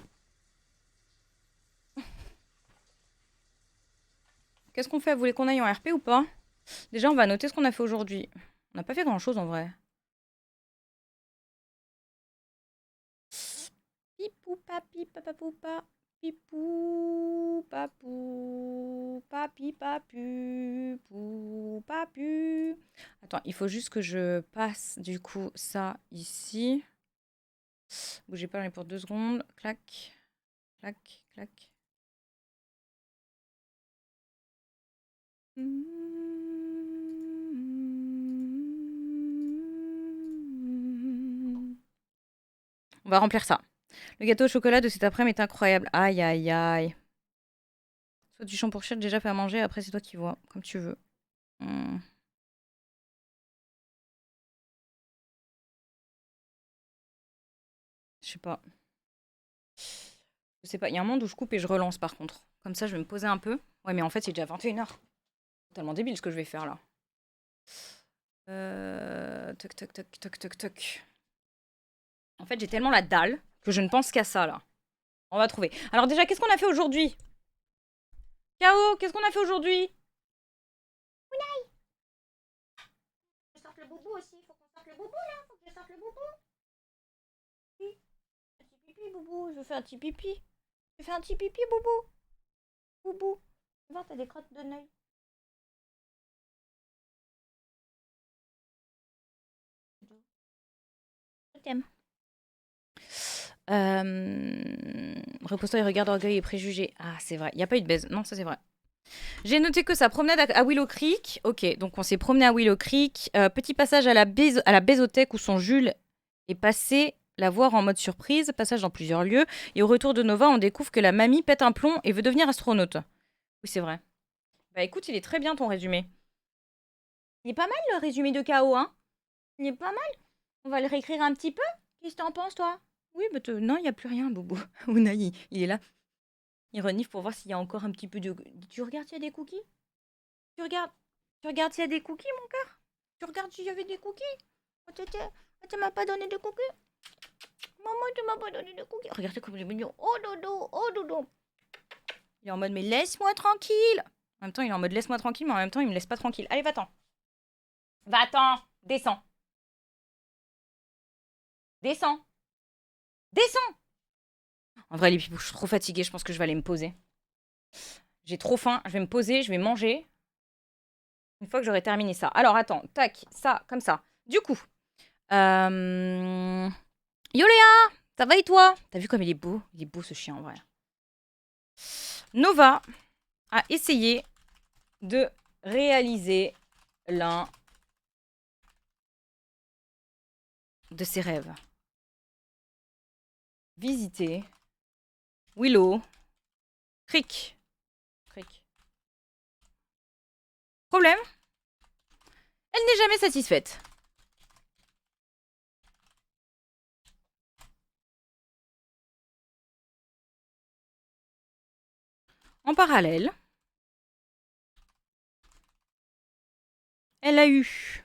Qu'est-ce qu'on fait? Vous voulez qu'on aille en RP ou pas? Déjà, on va noter ce qu'on a fait aujourd'hui. On n'a pas fait grand-chose en vrai. Pipou, papi, papapoupa. Pipou, papou, papi, papu, pou, papu. Attends, il faut juste que je passe du coup ça ici. Bougez pas là pour 2 secondes. Clac, clac, clac. On va remplir ça. Le gâteau au chocolat de cet après-midi est incroyable. Aïe, aïe, aïe. Soit du champ-pour-chien déjà fait à manger, après c'est toi qui vois, comme tu veux. Je sais pas. Je sais pas, il y a un monde où je coupe et je relance par contre. Comme ça, je vais me poser un peu. Ouais, mais en fait, c'est déjà 21h. Totalement débile ce que je vais faire là. Toc, toc, toc, toc, toc, toc. En fait, j'ai tellement la dalle que je ne pense qu'à ça, là. On va trouver. Alors déjà, qu'est-ce qu'on a fait aujourd'hui? K.O., qu'est-ce qu'on a fait aujourd'hui? Je sorte le boubou aussi. Faut qu'on sorte le boubou, là. Faut que je sorte le boubou. Oui. Un petit pipi, boubou. Je veux faire un petit pipi. Je fais un petit pipi, boubou. Boubou. Tu vois, t'as des crottes de nez. Je t'aime. Repose-toi et regarde Orgueil et Préjugés. Ah, c'est vrai. Il n'y a pas eu de baise. Non, ça c'est vrai. J'ai noté que sa promenade à Willow Creek. Ok, donc on s'est promené à Willow Creek. Petit passage à la Bézothèque où son Jules est passé la voir en mode surprise. Passage dans plusieurs lieux. Et au retour de Nova, on découvre que la mamie pète un plomb et veut devenir astronaute. Oui, c'est vrai. Bah écoute, il est très bien ton résumé. Il est pas mal le résumé de KO, hein? Il est pas mal. On va le réécrire un petit peu. Qu'est-ce que t'en penses, toi? Oui, mais non, il n'y a plus rien, Bobo. Unai, il est là. Il renifle pour voir s'il y a encore un petit peu de... Tu regardes s'il y a des cookies? Tu regardes s'il y a des cookies, mon cœur? Tu regardes s'il y avait des cookies? Oh, tu m'as pas donné de cookies? Maman, tu m'as pas donné de cookies. Regardez comme il est mignon. Oh, dodo, oh, dodo. Il est en mode, mais laisse-moi tranquille. En même temps, il est en mode, laisse-moi tranquille, mais en même temps, il me laisse pas tranquille. Allez, va-t'en. Va-t'en. Descends. Descends. Descends. En vrai, les pipous, je suis trop fatiguée. Je pense que je vais aller me poser. J'ai trop faim. Je vais me poser, je vais manger. Une fois que j'aurai terminé ça. Alors, attends. Tac. Ça, comme ça. Du coup. Yo Léa, ça va et toi? T'as vu comme il est beau? Il est beau ce chien en vrai. Nova a essayé de réaliser l'un de ses rêves. Visiter Willow Creek. Problème, elle n'est jamais satisfaite. En parallèle, elle a eu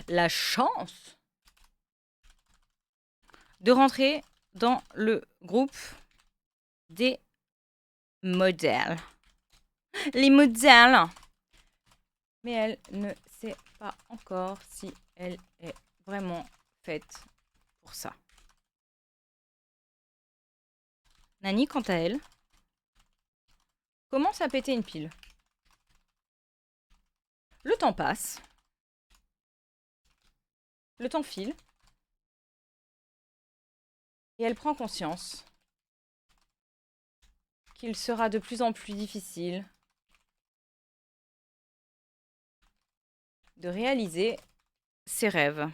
la chance de rentrer dans le groupe des modèles. Les modèles. Mais elle ne sait pas encore si elle est vraiment faite pour ça. Nani, quant à elle, commence à péter une pile. Le temps passe. Le temps file. Et elle prend conscience qu'il sera de plus en plus difficile de réaliser ses rêves.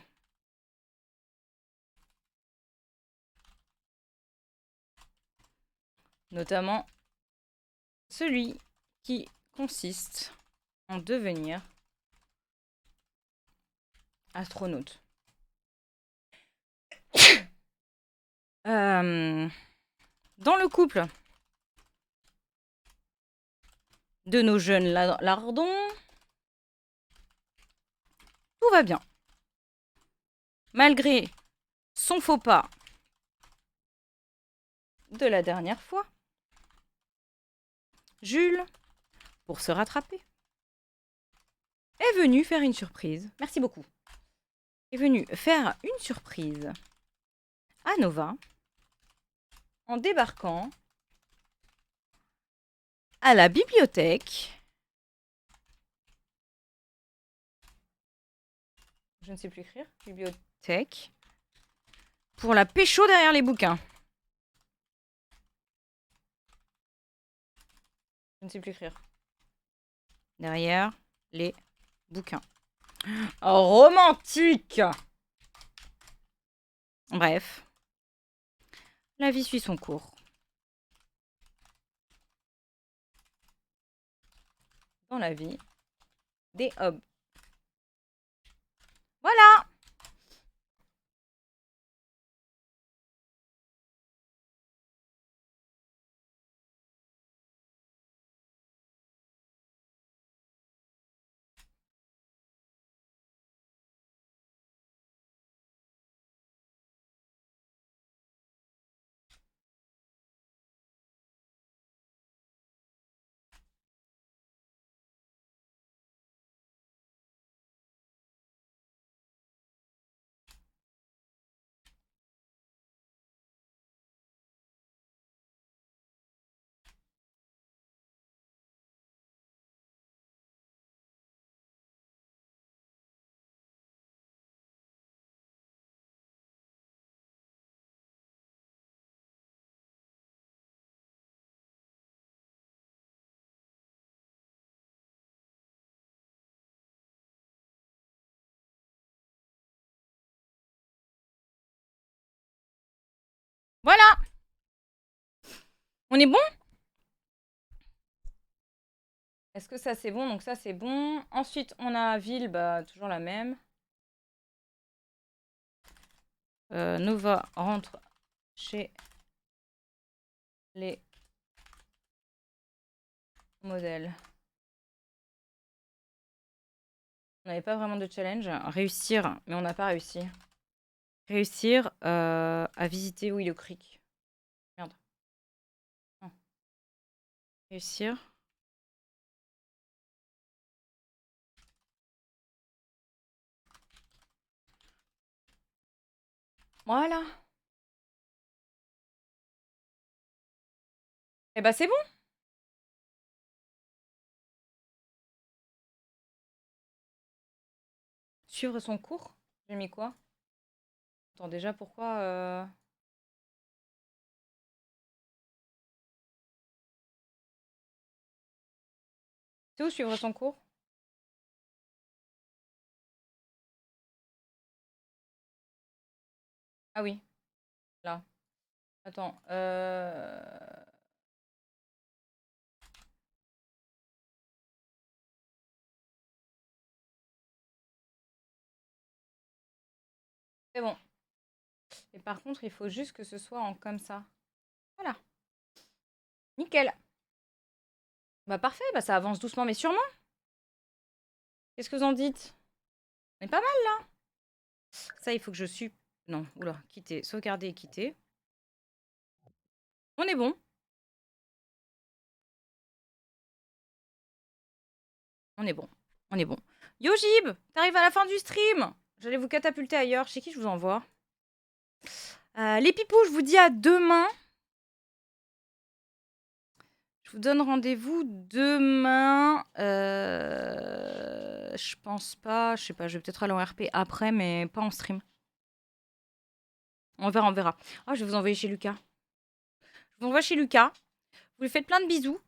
Notamment celui qui consiste en devenir astronaute. Dans le couple de nos jeunes lardons, tout va bien. Malgré son faux pas de la dernière fois, Jules, pour se rattraper, est venu faire une surprise. Merci beaucoup. Est venu faire une surprise à Nova en débarquant à la bibliothèque. Je ne sais plus écrire. Bibliothèque. Pour la pécho derrière les bouquins. Je ne sais plus écrire. Derrière les bouquins. Oh, romantique! Bref. La vie suit son cours. Dans la vie des hobs. Voilà! Voilà. On est bon? Est-ce que ça c'est bon? Donc ça c'est bon. Ensuite on a ville, bah toujours la même. Nova rentre chez les modèles. On n'avait pas vraiment de challenge. Réussir, mais on n'a pas réussi. Réussir à visiter Willow Creek. Merde. Non. Réussir. Voilà. Eh bah c'est bon. Suivre son cours. J'ai mis quoi? Attends, déjà pourquoi C'est où suivre son cours? Ah oui. Là. Attends. C'est bon. Et par contre, il faut juste que ce soit en comme ça. Voilà. Nickel. Bah parfait, bah ça avance doucement mais sûrement. Qu'est-ce que vous en dites? On est pas mal là. Ça, il faut que je suis... Non, oula, quitter, sauvegarder et quitter. On est bon. On est bon. On est bon. Yojib, t'arrives à la fin du stream. J'allais vous catapulter ailleurs. Chez qui je vous envoie? Les pipous, je vous dis à demain. Je vous donne rendez-vous demain. Je pense pas. Je sais pas, je vais peut-être aller en RP après, mais pas en stream. On verra, on verra. Ah, je vais vous envoyer chez Lucas. Je vous envoie chez Lucas. Vous lui faites plein de bisous.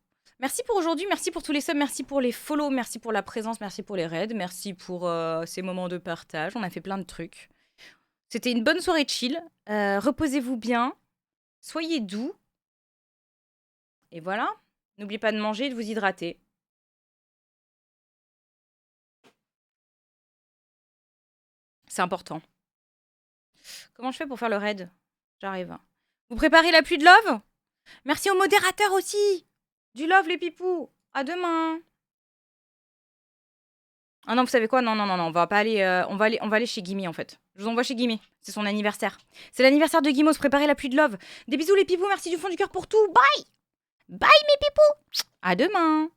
Merci pour aujourd'hui, merci pour tous les subs, merci pour les follow, merci pour la présence, merci pour les raids, merci pour ces moments de partage. On a fait plein de trucs. C'était une bonne soirée chill. Reposez-vous bien. Soyez doux. Et voilà. N'oubliez pas de manger et de vous hydrater. C'est important. Comment je fais pour faire le raid? J'arrive. Vous préparez la pluie de love? Merci aux modérateurs aussi. Du love les pipous. À demain. Ah non, vous savez quoi? Non, non, non, non, on va pas aller, on va aller chez Gimme en fait. Je vous envoie chez Gimme. C'est son anniversaire. C'est l'anniversaire de Guimos. Préparez la pluie de love. Des bisous les pipous. Merci du fond du cœur pour tout. Bye. Bye mes pipous. À demain.